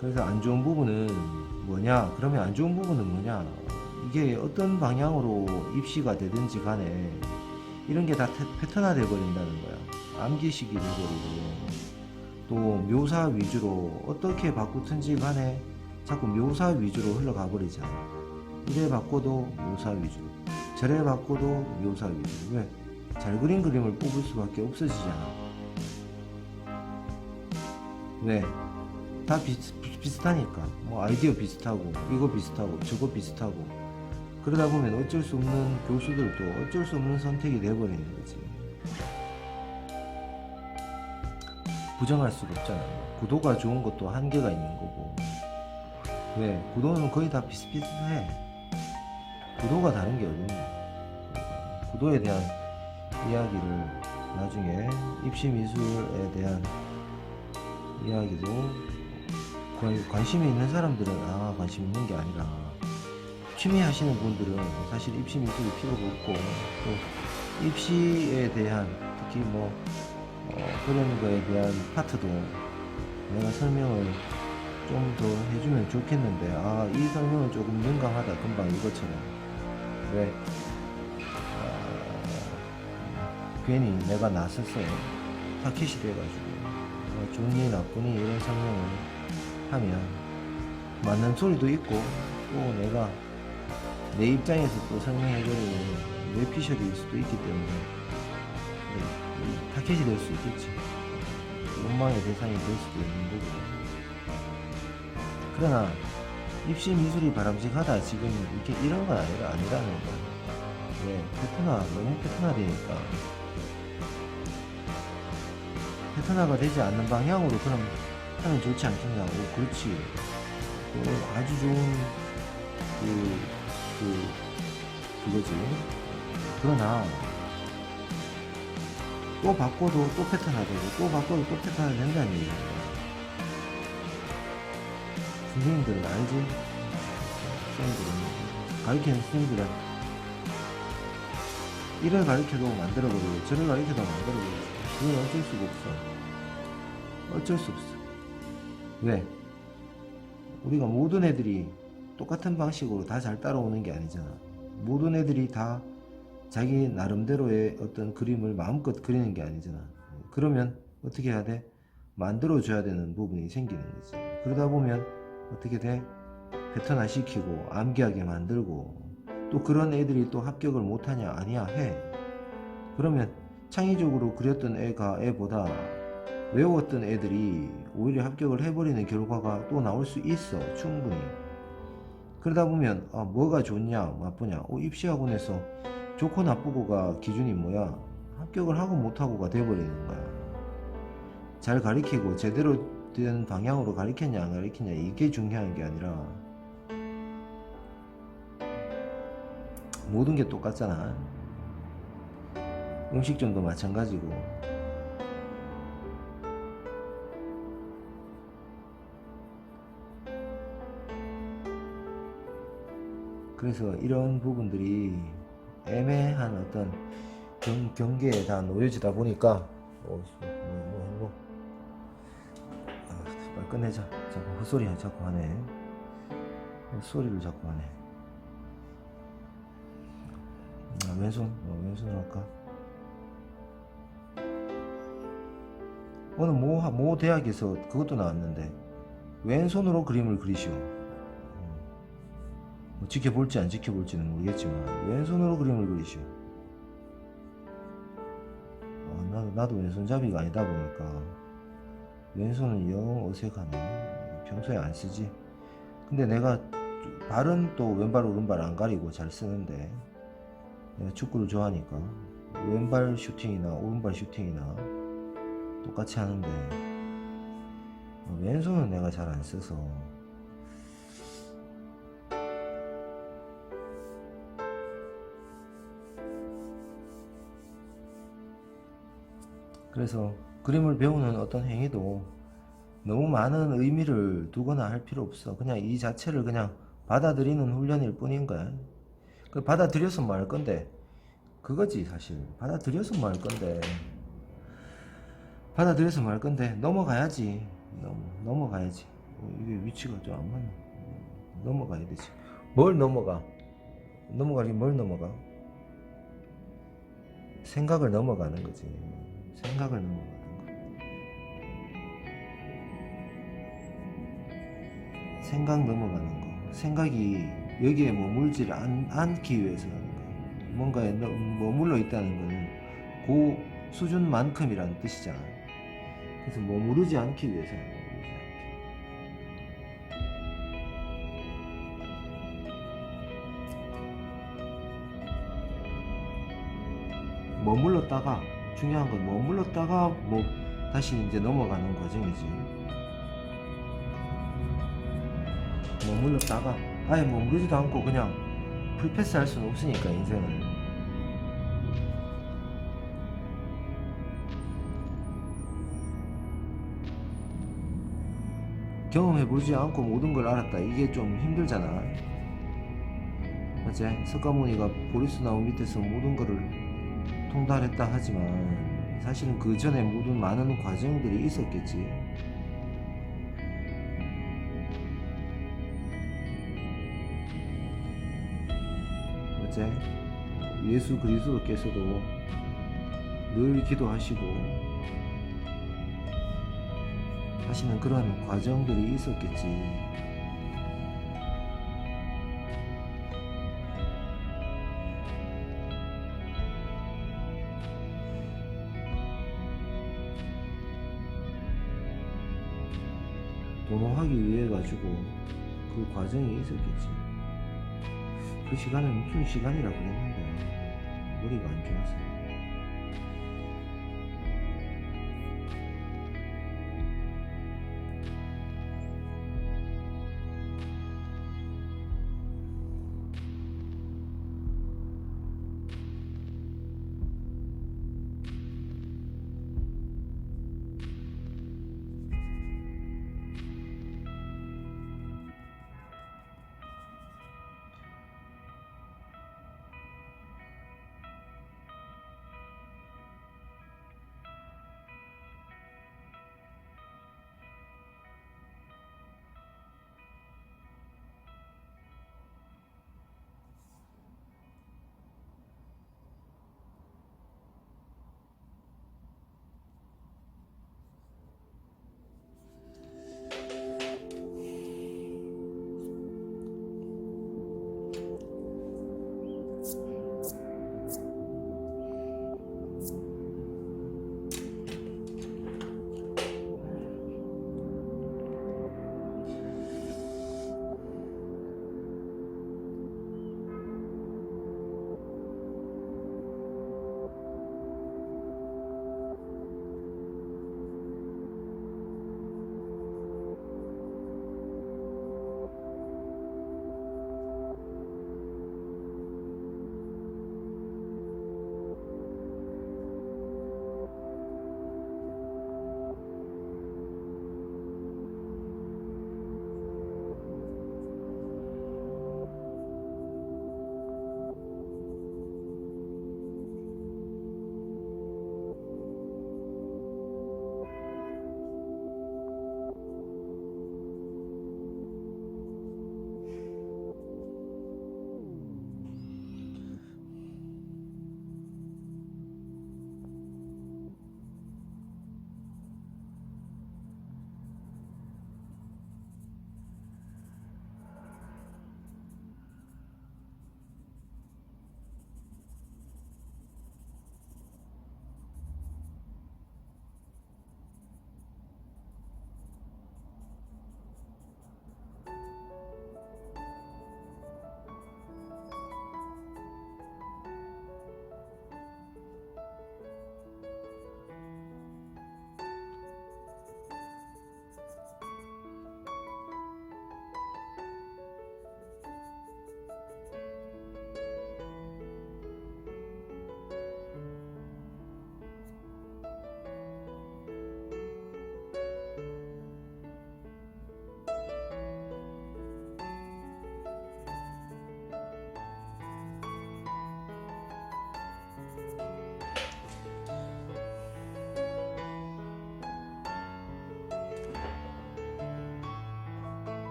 그래서 안 좋은 부분은 뭐냐? 그러면 안 좋은 부분은 뭐냐? 이게 어떤 방향으로 입시가 되든지 간에 이런 게 다 패턴화 돼 버린다는 거야. 암기식이 돼 버리고, 또 묘사 위주로 어떻게 바꾸든지 간에 자꾸 묘사 위주로 흘러가 버리잖아. 이래 바꿔도 묘사 위주로, 저래 바꿔도 묘사 위주로. 왜? 잘 그린 그림을 뽑을 수밖에 없어지잖아. 왜? 다 비슷하니까. 뭐 아이디어 비슷하고, 이거 비슷하고, 저거 비슷하고. 그러다 보면 어쩔 수 없는 교수들도 어쩔 수 없는 선택이 돼버리는 거지. 부정할 수가 없잖아요. 구도가 좋은 것도 한계가 있는 거고. 왜? 구도는 거의 다 비슷비슷해. 구도가 다른 게 어딨냐. 구도에 대한 이야기를 나중에 입시 미술에 대한 이야기도 관심이 있는 사람들은 관심 있는 게 아니라, 취미 하시는 분들은 사실 입시 미술이 필요가 없고, 또 입시에 대한 특히 뭐 그런 거에 대한 파트도 내가 설명을 좀 더 해주면 좋겠는데, 이 설명은 조금 민감하다. 금방 이것처럼. 왜? 괜히 내가 나섰어요. 타켓이 돼가지고 좋니 나쁘니 이런 설명을 하면 맞는 소리도 있고, 또 내가 내 입장에서 또 설명해드리는 뇌피셜일 수도 있기 때문에 타켓이 될 수 있겠지. 원망의 대상이 될 수도 있는 거고. 그러나 입시 미술이 바람직하다 지금 이렇게 이런 건 아니라는 거야. 왜? 너무 패턴화되니까. 패턴화가 되지 않는 방향으로 그럼 하면 좋지 않겠냐고. 그렇지. 아주 좋은 그거지. 그러나 또 바꿔도 또 패턴화되고, 또 바꿔도 또 패턴화된다는 얘기야. 선생님들은 알지? 선생님들은, 가르치는 선생님들은 이를 가르쳐도 만들어버리고 저를 가르쳐도 만들어버리고, 그건 어쩔 수가 없어. 어쩔 수 없어. 왜? 우리가 모든 애들이 똑같은 방식으로 다 잘 따라오는 게 아니잖아. 모든 애들이 다 자기 나름대로의 어떤 그림을 마음껏 그리는 게 아니잖아. 그러면 어떻게 해야 돼? 만들어줘야 되는 부분이 생기는 거지. 그러다 보면 어떻게 돼? 패턴화 시키고 암기하게 만들고, 또 그런 애들이 또 합격을 못하냐? 아니야, 해. 그러면 창의적으로 그렸던 애보다 외웠던 애들이 오히려 합격을 해버리는 결과가 또 나올 수 있어, 충분히. 그러다 보면 뭐가 좋냐 나쁘냐, 입시학원에서 좋고 나쁘고가 기준이 뭐야? 합격을 하고 못하고가 돼버리는 거야. 잘 가르치고 제대로 된 방향으로 가르쳤냐 안 가르쳤냐, 이게 중요한 게 아니라 모든 게 똑같잖아. 음식점도 마찬가지고. 그래서 이런 부분들이 애매한 어떤 경계에 다 놓여지다 보니까 빨리 끝내자. 자꾸 헛소리 자꾸 하네. 헛소리를 자꾸 하네. 왼손으로 할까? 오늘 모 대학에서 그것도 나왔는데 왼손으로 그림을 그리시오. 지켜볼지 안 지켜볼지는 모르겠지만 왼손으로 그림을 그리시오. 나도 왼손잡이가 아니다 보니까 왼손은 영 어색하네. 평소에 안 쓰지. 근데 내가 발은 또 왼발 오른발 안 가리고 잘 쓰는데, 내가 축구를 좋아하니까 왼발 슈팅이나 오른발 슈팅이나 똑같이 하는데 왼손은 내가 잘 안 써서. 그래서 그림을 배우는 어떤 행위도 너무 많은 의미를 두거나 할 필요 없어. 그냥 이 자체를 그냥 받아들이는 훈련일 뿐인 거야. 그 받아들여서 뭐 할 건데, 그거지 사실. 받아들여서 뭐 할 건데, 넘어가야지. 넘어가야지. 이게 위치가 좀 안 맞네. 넘어가야 되지. 뭘 넘어가? 넘어가긴 뭘 넘어가? 생각을 넘어가는 거지. 생각을 넘어가는 거. 생각 넘어가는 거. 생각이 여기에 머물지 않기 위해서 하는 거. 뭔가에 머물러 있다는 거는 그 수준만큼이라는 뜻이잖아. 그래서 머무르지 않기 위해서 하는 거야. 머물렀다가, 중요한 건 머물렀다가 다시 이제 넘어가는 과정이지. 머물렀다가 아예 머무르지도 않고 그냥 풀패스 할 수는 없으니까, 인생을. 경험해보지 않고 모든 걸 알았다, 이게 좀 힘들잖아. 맞지? 석가모니가 보리수나무 밑에서 모든 거를 통달했다 하지만 사실은 그 전에 모든 많은 과정들이 있었겠지. 맞지? 예수 그리스도께서도 늘 기도하시고 하시는 그런 과정들이 있었겠지. 도노하기 위해 가지고 그 과정이 있었겠지. 그 시간은 무슨 시간이라 그랬는데 머리가 안 좋아서.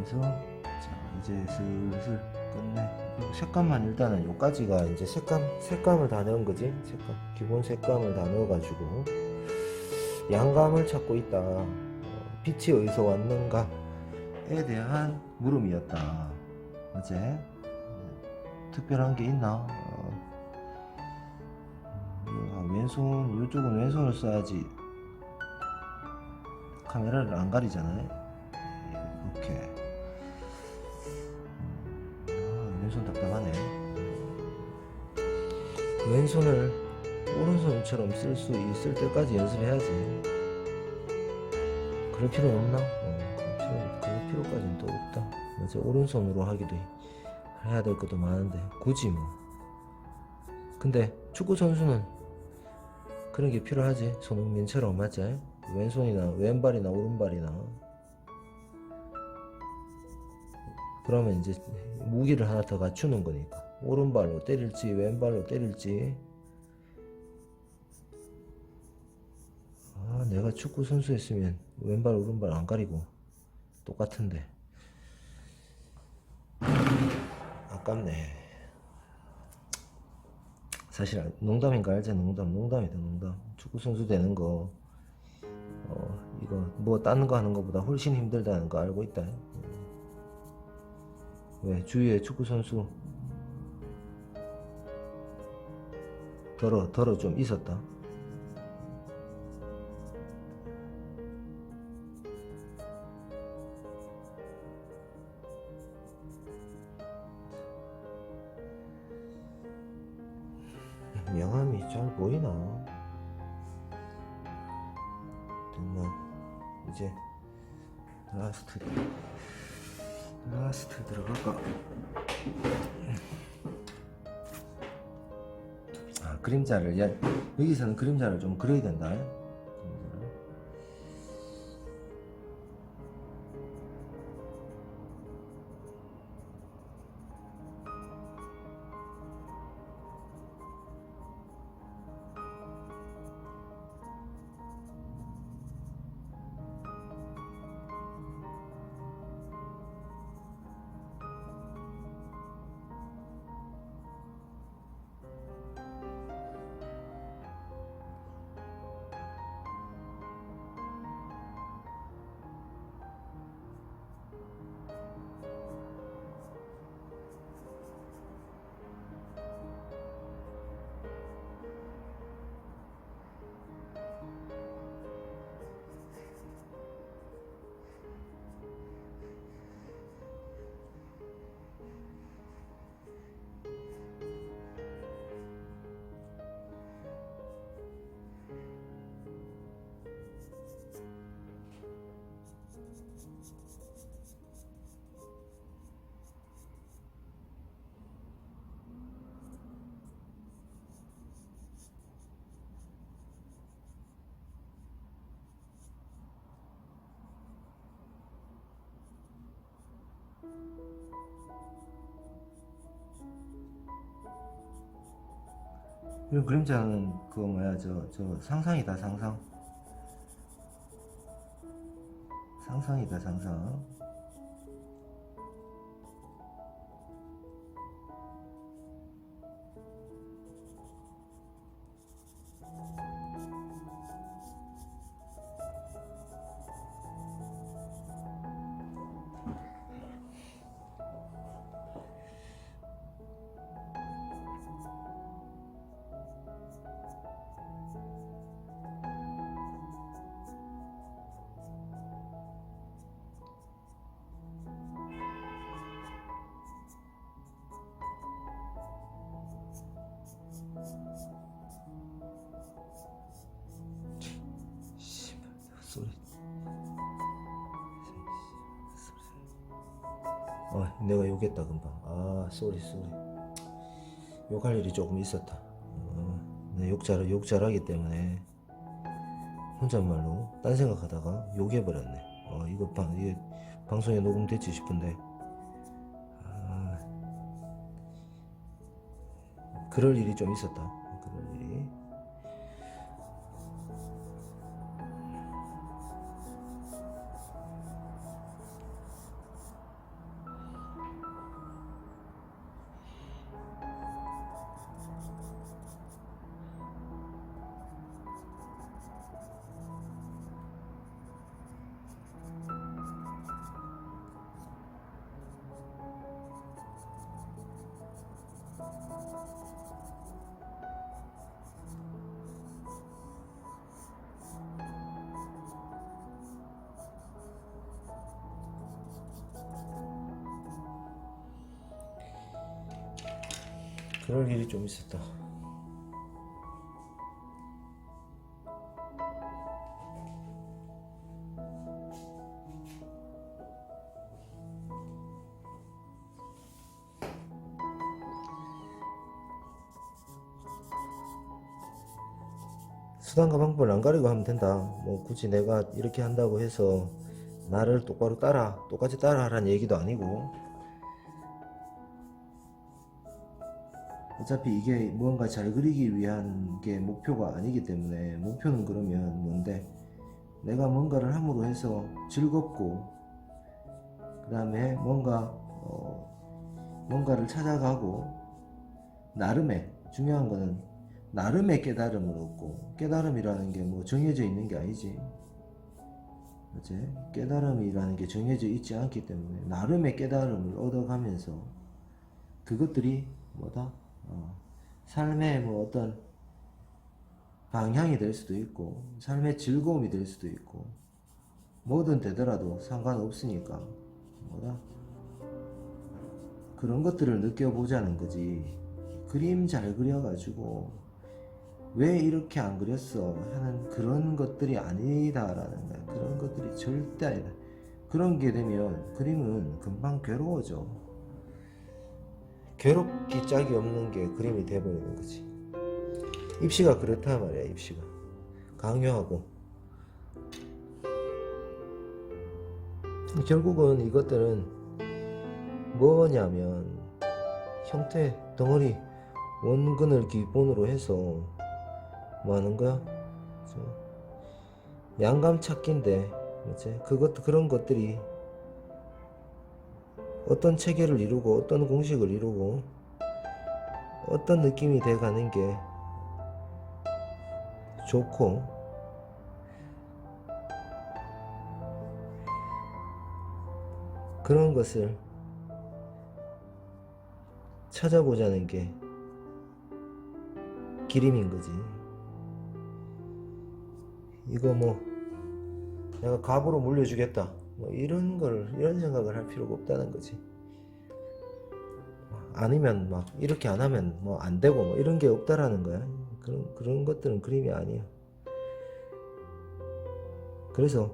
그래서 자 이제 슬슬 끝내. 색감만 일단은 요까지가 이제 색감을 다 넣은 거지. 기본 색감을 다 넣어가지고 양감을 찾고 있다. 빛이 어디서 왔는가에 대한 물음이었다. 어제 특별한 게 있나? 왼손, 이쪽은 왼손을 써야지 카메라를 안 가리잖아요. 이렇게 왼손 답답하네. 왼손을 오른손처럼 쓸 수 있을 때까지 연습해야지. 그럴 필요는 없나? 그럴 필요까지는 또 없다. 이제 오른손으로 하기도 해야 될 것도 많은데 굳이 뭐. 근데 축구 선수는 그런 게 필요하지. 손흥민처럼 맞지? 왼손이나 왼발이나 오른발이나. 그러면 이제 무기를 하나 더 갖추는 거니까. 오른발로 때릴지 왼발로 때릴지. 내가 축구 선수였으면 왼발 오른발 안 가리고 똑같은데 아깝네. 사실 농담인가 알지? 농담이다. 축구 선수 되는 거 이거 뭐 다른 거 하는 거보다 훨씬 힘들다는 거 알고 있다. 왜 주위에 축구 선수 더러 좀 있었다. 명암이 잘 보이나? 됐나? 이제 라스트 들어갈까? 그림자를 여기서는 그림자를 좀 그려야 된다. 이런 그림자는 그거 뭐야 저 상상이다. 상상이다. 소리. 내가 욕했다 금방. 쏘리. 욕할 일이 조금 있었다. 내 욕 잘하기 때문에 혼잣말로 딴 생각하다가 욕해버렸네. 이게 방송에 녹음됐지 싶은데 그럴 일이 좀 있었다. 그럴 일이. 그럴 일이 좀 있었다. 수단과 방법을 안 가리고 하면 된다. 뭐 굳이 내가 이렇게 한다고 해서 나를 똑바로 똑같이 따라 하라는 얘기도 아니고, 어차피 이게 무언가 잘 그리기 위한 게 목표가 아니기 때문에, 목표는 그러면 뭔데, 내가 뭔가를 함으로 해서 즐겁고, 그 다음에 뭔가를 찾아가고, 나름의 중요한 거는 나름의 깨달음을 얻고, 깨달음이라는 게 뭐 정해져 있는 게 아니지. 그치? 깨달음이라는 게 정해져 있지 않기 때문에 나름의 깨달음을 얻어가면서 그것들이 뭐다? 삶의 뭐 어떤 방향이 될 수도 있고, 삶의 즐거움이 될 수도 있고, 뭐든 되더라도 상관없으니까 뭐다? 그런 것들을 느껴보자는 거지. 그림 잘 그려가지고 왜 이렇게 안 그렸어 하는 그런 것들이 아니다라는 거야. 그런 것들이 절대 아니다. 그런 게 되면 그림은 금방 괴로워져. 괴롭기 짝이 없는 게 그림이 돼버리는 거지. 입시가 그렇단 말이야. 입시가 강요하고, 결국은 이것들은 뭐냐면 형태 덩어리 원근을 기본으로 해서 뭐 하는 거야? 양감 찾기인데, 그치? 그런 것들이 어떤 체계를 이루고 어떤 공식을 이루고 어떤 느낌이 돼 가는 게 좋고, 그런 것을 찾아보자는 게 기림인 거지. 이거 뭐 내가 갑으로 물려주겠다 뭐 이런 생각을 할 필요가 없다는 거지. 아니면 막 이렇게 안 하면 뭐 안 되고 뭐 이런 게 없다라는 거야. 그런 것들은 그림이 아니야. 그래서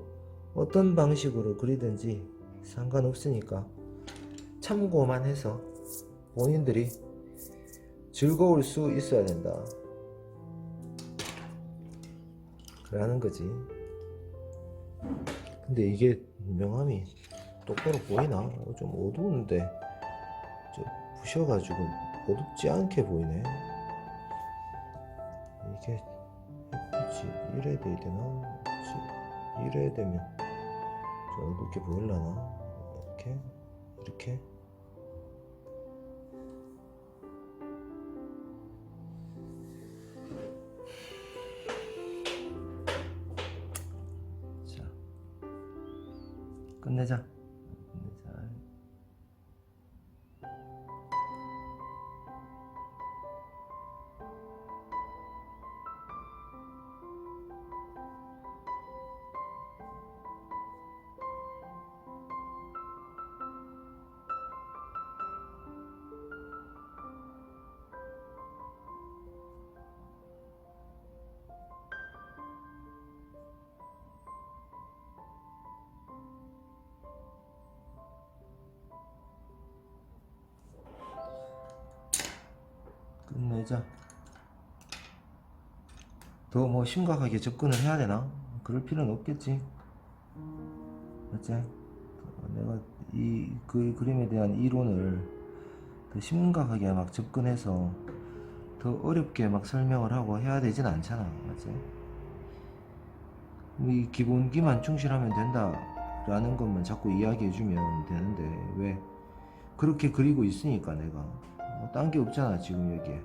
어떤 방식으로 그리든지 상관없으니까 참고만 해서 본인들이 즐거울 수 있어야 된다 라는 거지. 근데 이게 명암이 똑바로 보이나? 좀 어두운데 좀 부셔가지고 어둡지 않게 보이네. 이게 햇빛이 이래 돼야 되나? 그치? 이래 되면 좀 어둡게 보일라나? 이렇게 자, 끝내자. 끝내자. 더 뭐 심각하게 접근을 해야 되나? 그럴 필요는 없겠지. 맞지? 내가 그 그림에 대한 이론을 더 심각하게 막 접근해서 더 어렵게 막 설명을 하고 해야 되진 않잖아. 맞지? 이 기본기만 충실하면 된다라는 것만 자꾸 이야기해주면 되는데, 왜 그렇게 그리고 있으니까 내가 딴 게 없잖아 지금 여기에.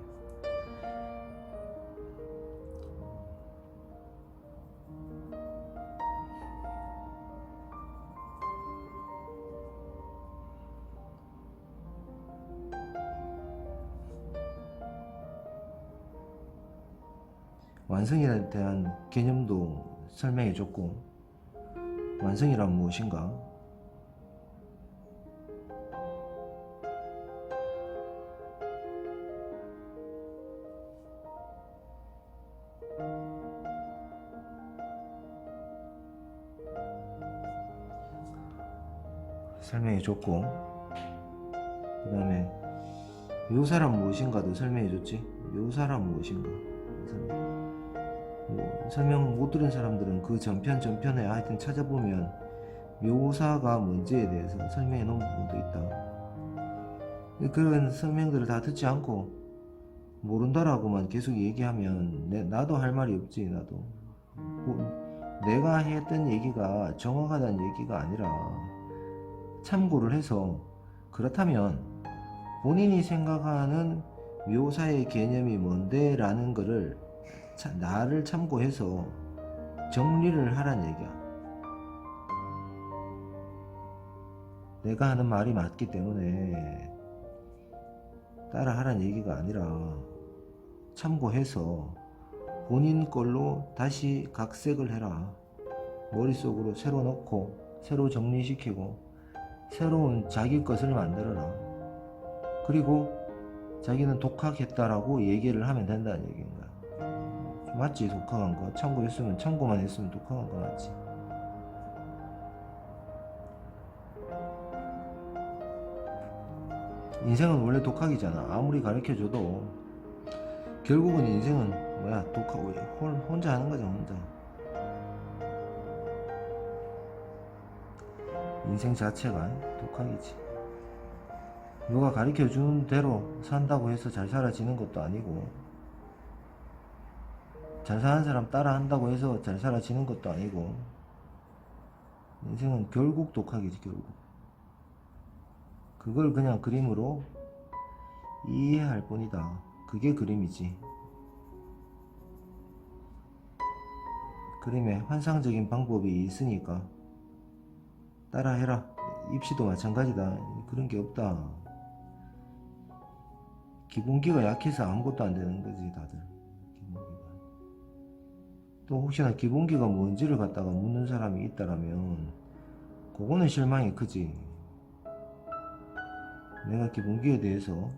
완성에 대한 개념도 설명해줬고, 완성이란 무엇인가? 설명해 줬고, 그 다음에 묘사란 무엇인가도 설명해 줬지. 묘사란 무엇인가 뭐 설명 못 들은 사람들은 그 전편에 하여튼 찾아보면 묘사가 뭔지에 대해서 설명해 놓은 부분도 있다. 그런 설명들을 다 듣지 않고 모른다라고만 계속 얘기하면 나도 할 말이 없지. 나도 내가 했던 얘기가 정확하다는 얘기가 아니라 참고를 해서, 그렇다면 본인이 생각하는 묘사의 개념이 뭔데 라는 거를 나를 참고해서 정리를 하란 얘기야. 내가 하는 말이 맞기 때문에 따라 하란 얘기가 아니라 참고해서 본인 걸로 다시 각색을 해라. 머릿속으로 새로 넣고 새로 정리시키고 새로운 자기 것을 만들어라. 그리고 자기는 독학했다라고 얘기를 하면 된다는 얘기인 거야. 맞지? 독학한 거 참고만 했으면 독학한 거 맞지? 인생은 원래 독학이잖아. 아무리 가르쳐줘도 결국은 인생은 뭐야? 독학, 혼자 하는 거잖아. 혼자. 인생 자체가 독학이지. 누가 가르쳐준 대로 산다고 해서 잘 살아지는 것도 아니고, 잘 사는 사람 따라 한다고 해서 잘 살아지는 것도 아니고, 인생은 결국 독학이지. 결국 그걸 그냥 그림으로 이해할 뿐이다. 그게 그림이지. 그림에 환상적인 방법이 있으니까 따라 해라. 입시도 마찬가지다. 그런 게 없다. 기본기가 약해서 아무것도 안 되는 거지, 다들. 기본기가. 또 혹시나 기본기가 뭔지를 갖다가 묻는 사람이 있다라면 그거는 실망이 크지. 내가 기본기에 대해서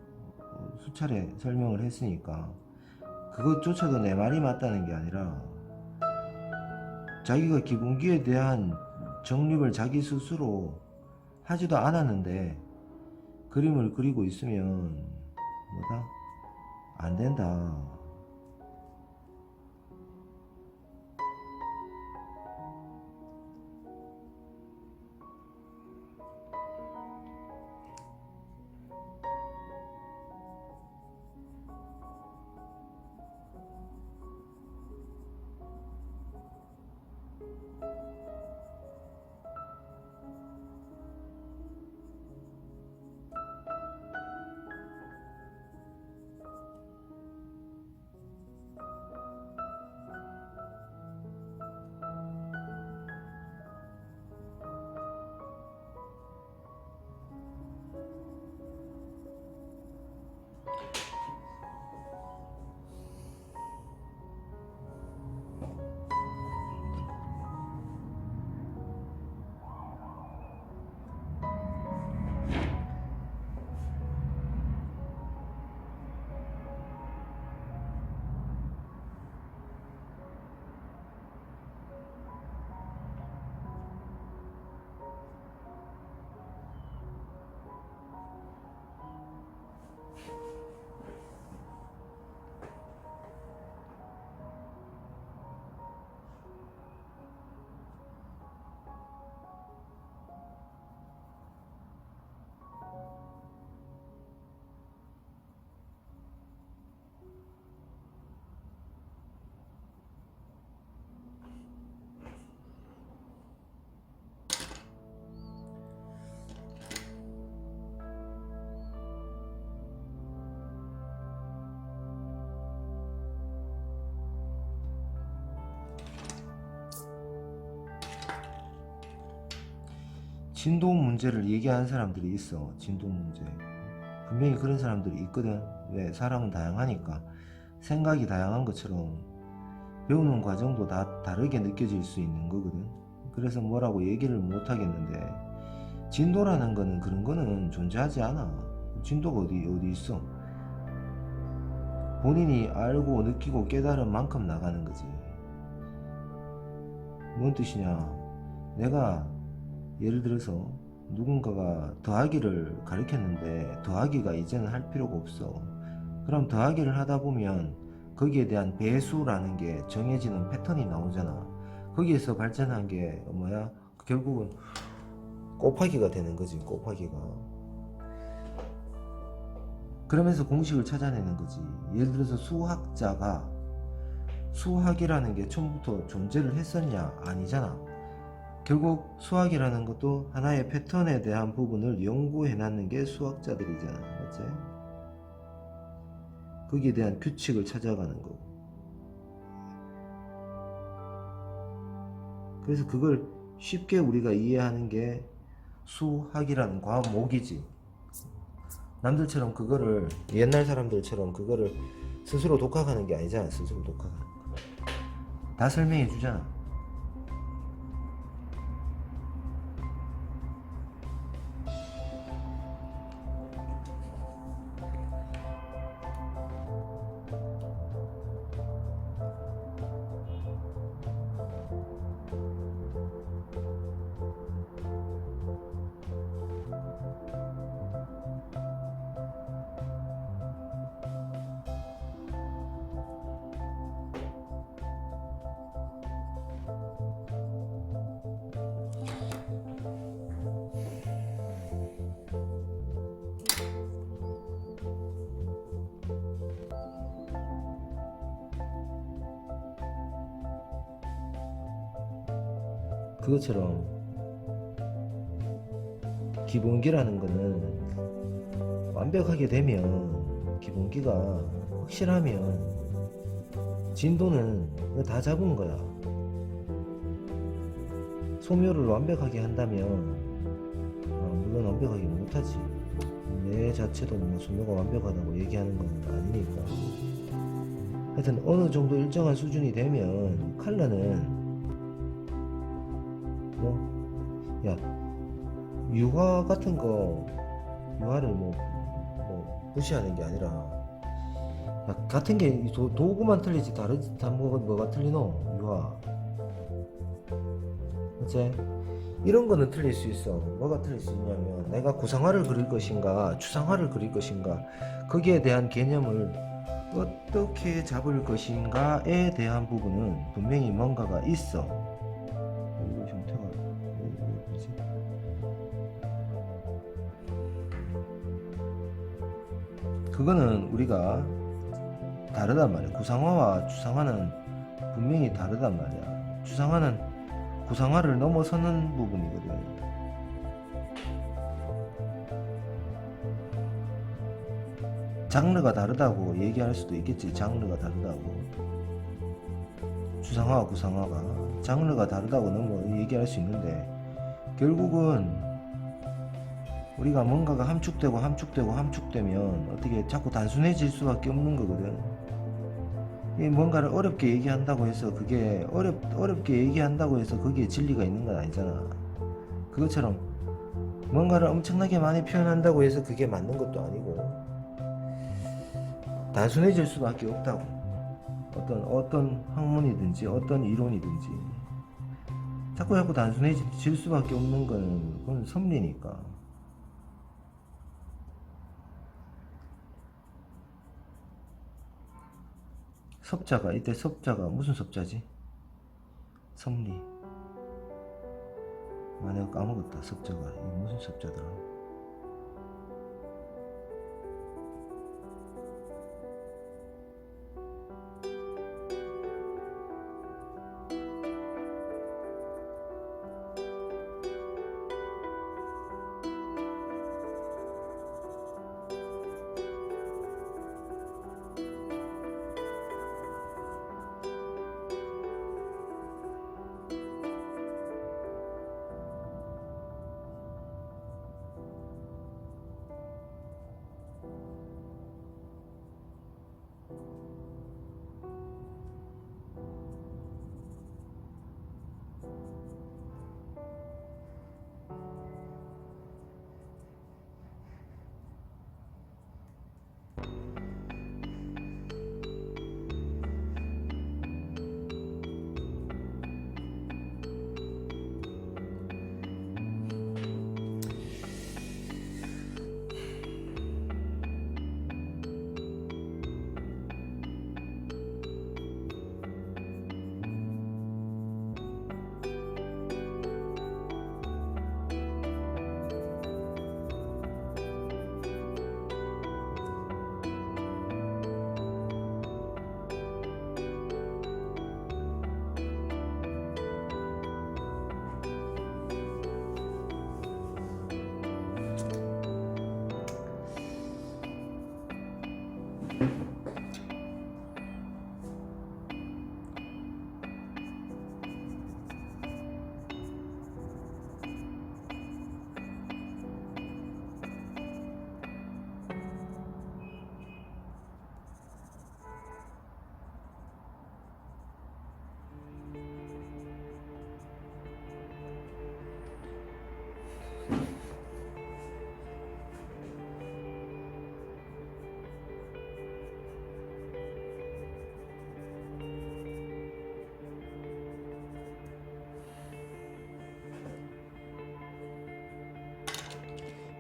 수차례 설명을 했으니까 그것조차도 내 말이 맞다는 게 아니라, 자기가 기본기에 대한 정립을 자기 스스로 하지도 않았는데 그림을 그리고 있으면 뭐다? 안 된다. 진도 문제를 얘기하는 사람들이 있어. 진도 문제. 분명히 그런 사람들이 있거든. 왜? 사람은 다양하니까. 생각이 다양한 것처럼 배우는 과정도 다 다르게 느껴질 수 있는 거거든. 그래서 뭐라고 얘기를 못 하겠는데, 진도라는 거는 그런 거는 존재하지 않아. 진도가 어디 있어. 본인이 알고 느끼고 깨달은 만큼 나가는 거지. 뭔 뜻이냐? 내가 예를 들어서 누군가가 더하기를 가르쳤는데 더하기가 이제는 할 필요가 없어. 그럼 더하기를 하다 보면 거기에 대한 배수라는 게 정해지는 패턴이 나오잖아. 거기에서 발전한 게 뭐야? 결국은 곱하기가 되는 거지. 곱하기가. 그러면서 공식을 찾아내는 거지. 예를 들어서 수학자가 수학이라는 게 처음부터 존재를 했었냐? 아니잖아. 결국 수학이라는 것도 하나의 패턴에 대한 부분을 연구해 놨는 게 수학자들이잖아. 맞지? 거기에 대한 규칙을 찾아가는 거고. 그래서 그걸 쉽게 우리가 이해하는 게 수학이라는 과목이지. 남들처럼 그거를, 옛날 사람들처럼 그거를 스스로 독학하는 게 아니잖아. 스스로 독학하는 거. 다 설명해 주잖아. 그것처럼 기본기라는 거는 완벽하게 되면, 기본기가 확실하면 진도는 다 잡은 거야. 소묘를 완벽하게 한다면, 물론 완벽하게 못하지. 내 자체도 뭐 소묘가 완벽하다고 얘기하는 건 아니니까. 하여튼 어느 정도 일정한 수준이 되면 칼라는 뭐, 야, 유화 같은 거, 유화를 뭐 무시하는 게 아니라, 야, 같은 게 도구만 틀리지 다르지, 뭐가 틀리노? 유화. 그치? 이런 거는 틀릴 수 있어. 뭐가 틀릴 수 있냐면, 내가 구상화를 그릴 것인가, 추상화를 그릴 것인가, 거기에 대한 개념을 어떻게 잡을 것인가에 대한 부분은 분명히 뭔가가 있어. 이거 형태가 뭐지? 그거는 우리가 다르단 말이야. 구상화와 추상화는 분명히 다르단 말이야. 추상화는 구상화를 넘어서는 부분이거든. 장르가 다르다고 얘기할 수도 있겠지. 장르가 다르다고. 추상화와 구상화가 장르가 다르다고 얘기할 수 있는데, 결국은 우리가 뭔가가 함축되면 어떻게 자꾸 단순해질 수밖에 없는 거거든. 뭔가를 어렵게 얘기한다고 해서 그게 어렵게 얘기한다고 해서 거기에 진리가 있는 건 아니잖아. 그것처럼 뭔가를 엄청나게 많이 표현한다고 해서 그게 맞는 것도 아니고, 단순해질 수밖에 없다고. 어떤 학문이든지 어떤 이론이든지 자꾸 단순해질 수밖에 없는 건 그건 섭리니까. 섭자가, 이때 섭자가 무슨 섭자지? 섭리. 내가 까먹었다. 섭자가 이게 무슨 섭자더라.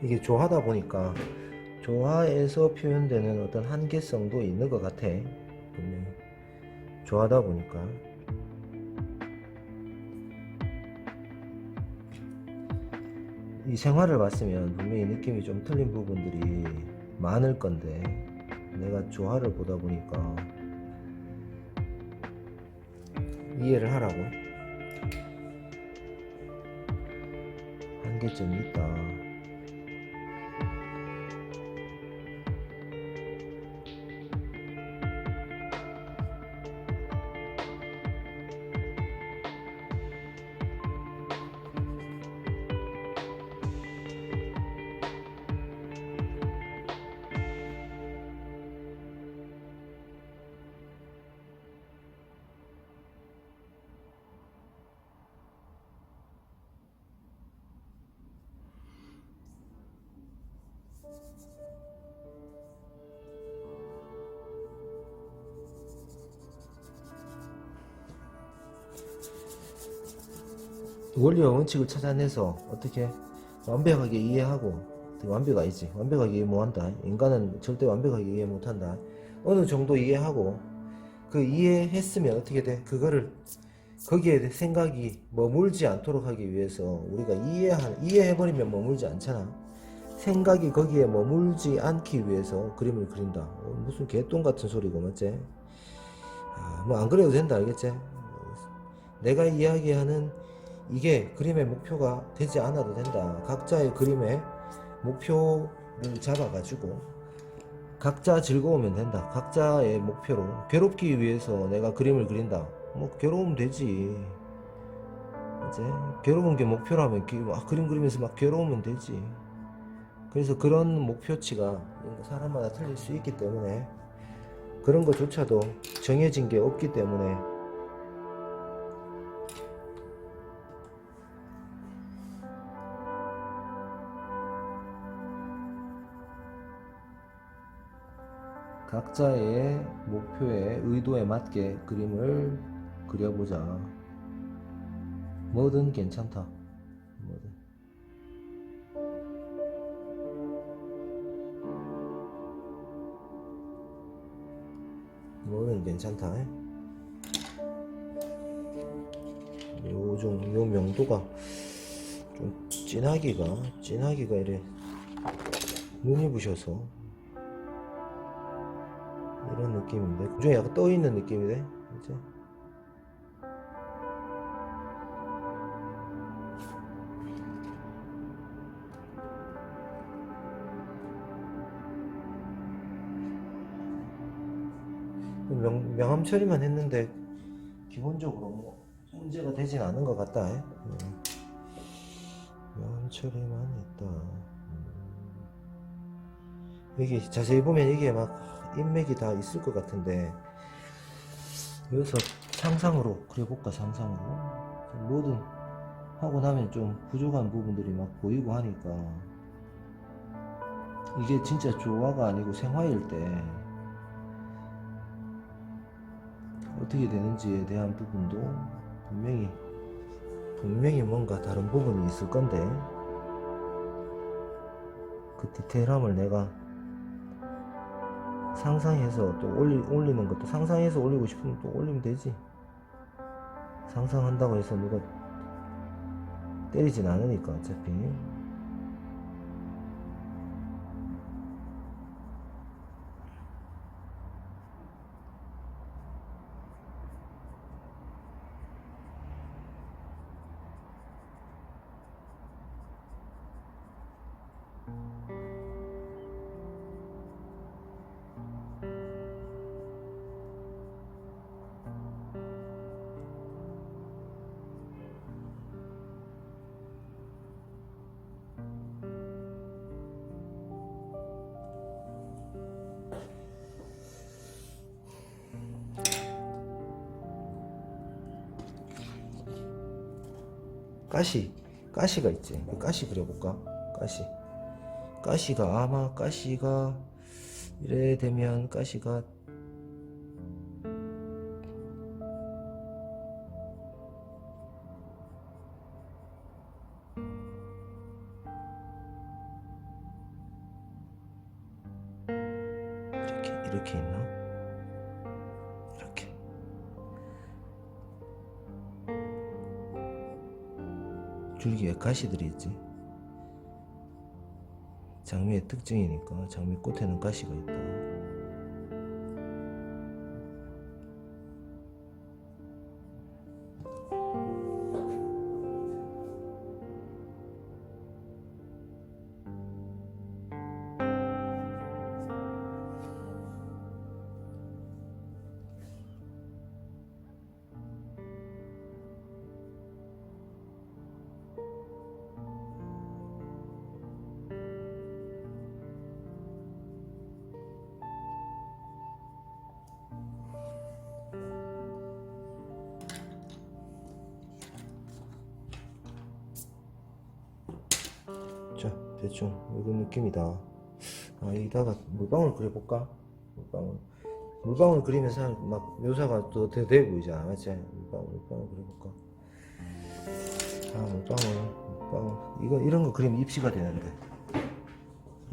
이게 조화다 보니까 조화에서 표현되는 어떤 한계성도 있는 것 같아. 분명히 조화다 보니까. 이 생활을 봤으면 분명히 느낌이 좀 틀린 부분들이 많을 건데, 내가 조화를 보다 보니까 이해를 하라고. 한계점이 있다. 원리와 원칙을 찾아내서 어떻게 완벽하게 이해하고, 완벽 아니지, 완벽하게 이해 못한다. 인간은 절대 완벽하게 이해 못한다. 어느 정도 이해하고, 그 이해했으면 어떻게 돼? 그거를 거기에 생각이 머물지 않도록 하기 위해서 우리가 이해해버리면 머물지 않잖아. 생각이 거기에 머물지 않기 위해서 그림을 그린다. 무슨 개똥 같은 소리고, 맞지? 뭐 안 그래도 된다, 알겠지? 내가 이야기하는 이게 그림의 목표가 되지 않아도 된다. 각자의 그림의 목표를 잡아가지고 각자 즐거우면 된다. 각자의 목표로. 괴롭기 위해서 내가 그림을 그린다. 뭐 괴로우면 되지. 이제 괴로운 게 목표라면 그림 그리면서 막 괴로우면 되지. 그래서 그런 목표치가 사람마다 틀릴 수 있기 때문에, 그런 것조차도 정해진 게 없기 때문에 각자의 목표에 의도에 맞게 그림을 그려보자. 뭐든 괜찮다. 뭐든. 뭐든 괜찮다. 요 명도가 좀 진하기가 이래 눈이 부셔서 이런 느낌인데, 그중에 약간 떠있는 느낌이네. 이제 명암 처리만 했는데 기본적으로 뭐 문제가 되진 않은 것 같다. 명암 처리만 했다. 여기 자세히 보면 이게 막 인맥이 다 있을 것 같은데, 여기서 상상으로 그려볼까. 상상으로 뭐든 하고 나면 좀 부족한 부분들이 막 보이고 하니까, 이게 진짜 조화가 아니고 생화일 때 어떻게 되는지에 대한 부분도 분명히 뭔가 다른 부분이 있을 건데, 그 디테일함을 내가 상상해서 또 올리는 것도, 상상해서 올리고 싶으면 또 올리면 되지. 상상한다고 해서 누가 때리진 않으니까 어차피. 가시가 있지. 그 가시 그려볼까? 가시가 아마 가시가 이래 되면 가시가 이렇게 있나? 이렇게. 줄기에 가시들이 있지. 장미의 특징이니까. 장미 꽃에는 가시가 있다. 자, 대충 이런 느낌이다. 여기다가 물방울 그려볼까? 물방울 그리면서 막 묘사가 또 돼 보이잖아, 맞지? 물방울 그려볼까? 물방울. 이런 거 그리면 입시가 되는데.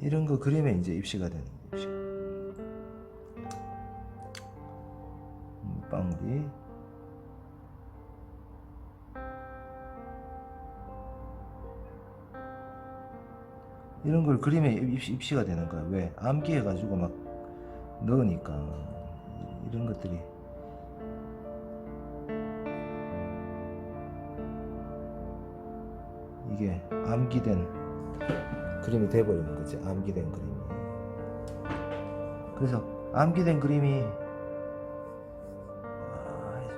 이런 거 그리면 이제 입시가 되는 거야, 입시가. 물방울이. 이런 걸 그리면 입시가 되는 거야. 왜? 암기해가지고 막 넣으니까. 이런 것들이. 이게 암기된 그림이 돼버리는 거지. 암기된 그림이. 그래서 암기된 그림이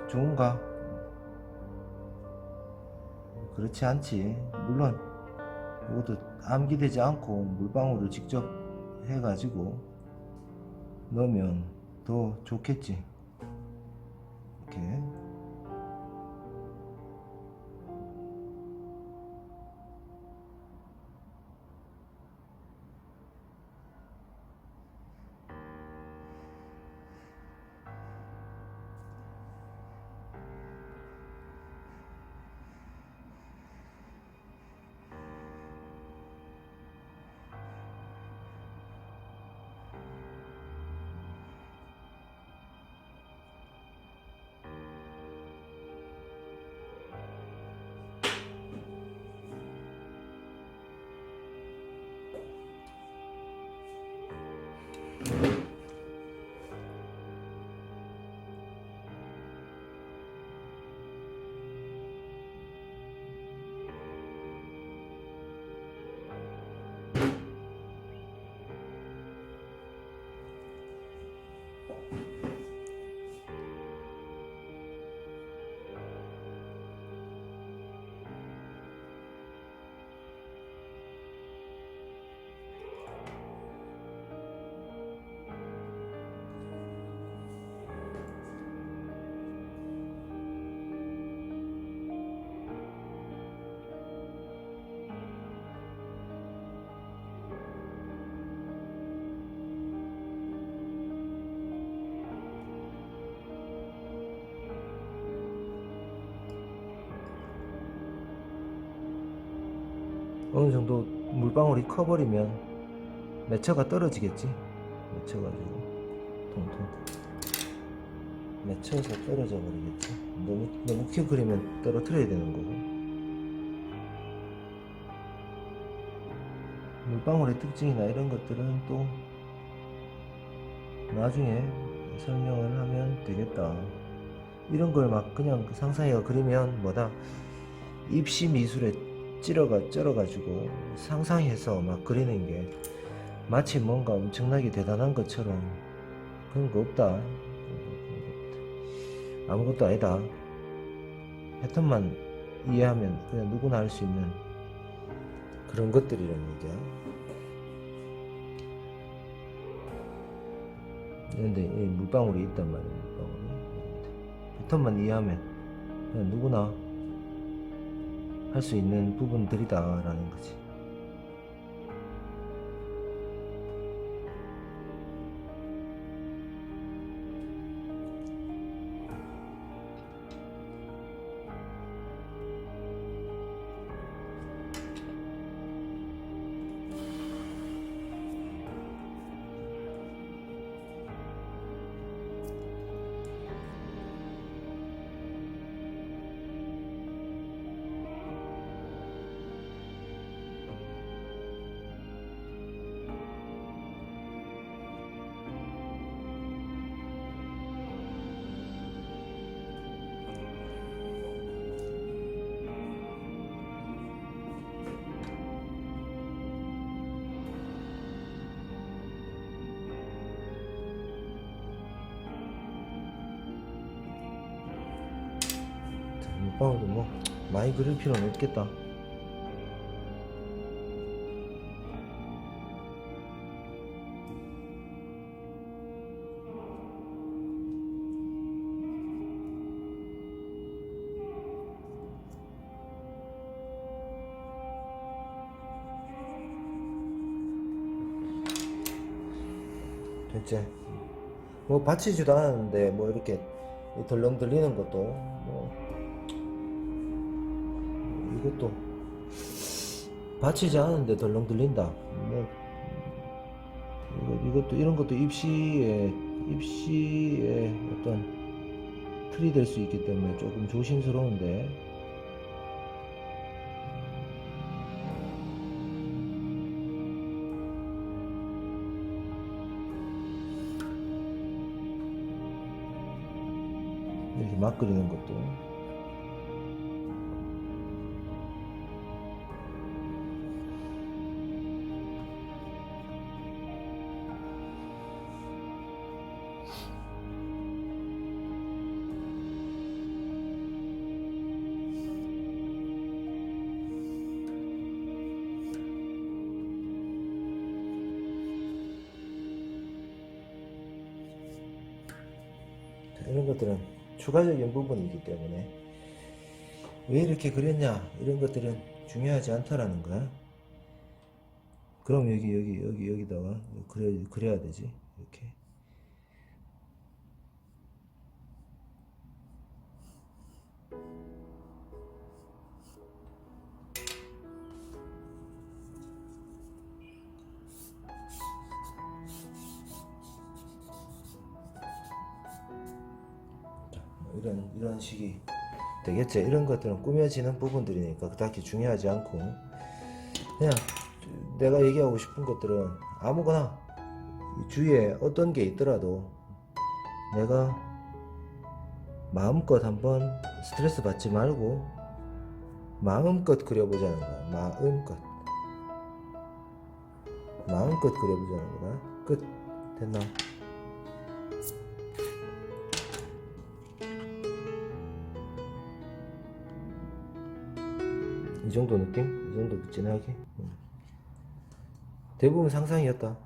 좋은가? 그렇지 않지. 물론 이것도 암기되지 않고 물방울을 직접 해가지고 넣으면 더 좋겠지. 이렇게. 어느 정도 물방울이 커버리면 매처가 떨어지겠지. 맺혀가지고 통통 맺혀서 떨어져 버리겠지. 너무 크게 그리면 떨어뜨려야 되는 거고. 물방울의 특징이나 이런 것들은 또 나중에 설명을 하면 되겠다. 이런 걸 막 그냥 상상해가 그리면 뭐다, 입시 미술에 쩔어가지고 상상해서 막 그리는 게 마치 뭔가 엄청나게 대단한 것처럼 그런 거 없다. 아무것도 아니다. 패턴만 이해하면 그냥 누구나 할 수 있는 그런 것들이라는 얘기야. 그런데 이 물방울이 있단 말이야. 물방울이. 패턴만 이해하면 그냥 누구나 할 수 있는 부분들이다 라는 거지. 뭐 많이 그릴 필요는 없겠다. 됐지? 뭐 받치지도 않았는데 뭐 이렇게 덜렁 들리는 것도 뭐 이것도 받치지 않았는데 덜렁 들린다. 뭐 이것도 이런 것도 입시의 어떤 틀이 될 수 있기 때문에 조금 조심스러운데. 이렇게 막 그리는 것도 이런 것들은 추가적인 부분이기 때문에 왜 이렇게 그렸냐 이런 것들은 중요하지 않다라는 거야. 그럼 여기다가 그래야 되지 이렇게. 이런 식이 되겠지. 이런 것들은 꾸며지는 부분들이니까 딱히 중요하지 않고 그냥 내가 얘기하고 싶은 것들은 아무거나 주위에 어떤 게 있더라도 내가 마음껏 한번 스트레스 받지 말고 마음껏 그려보자는 거야. 마음껏 그려보자는 거야. 끝. 됐나? 이 정도 느낌? 이 정도 진하게? 대부분 상상이었다.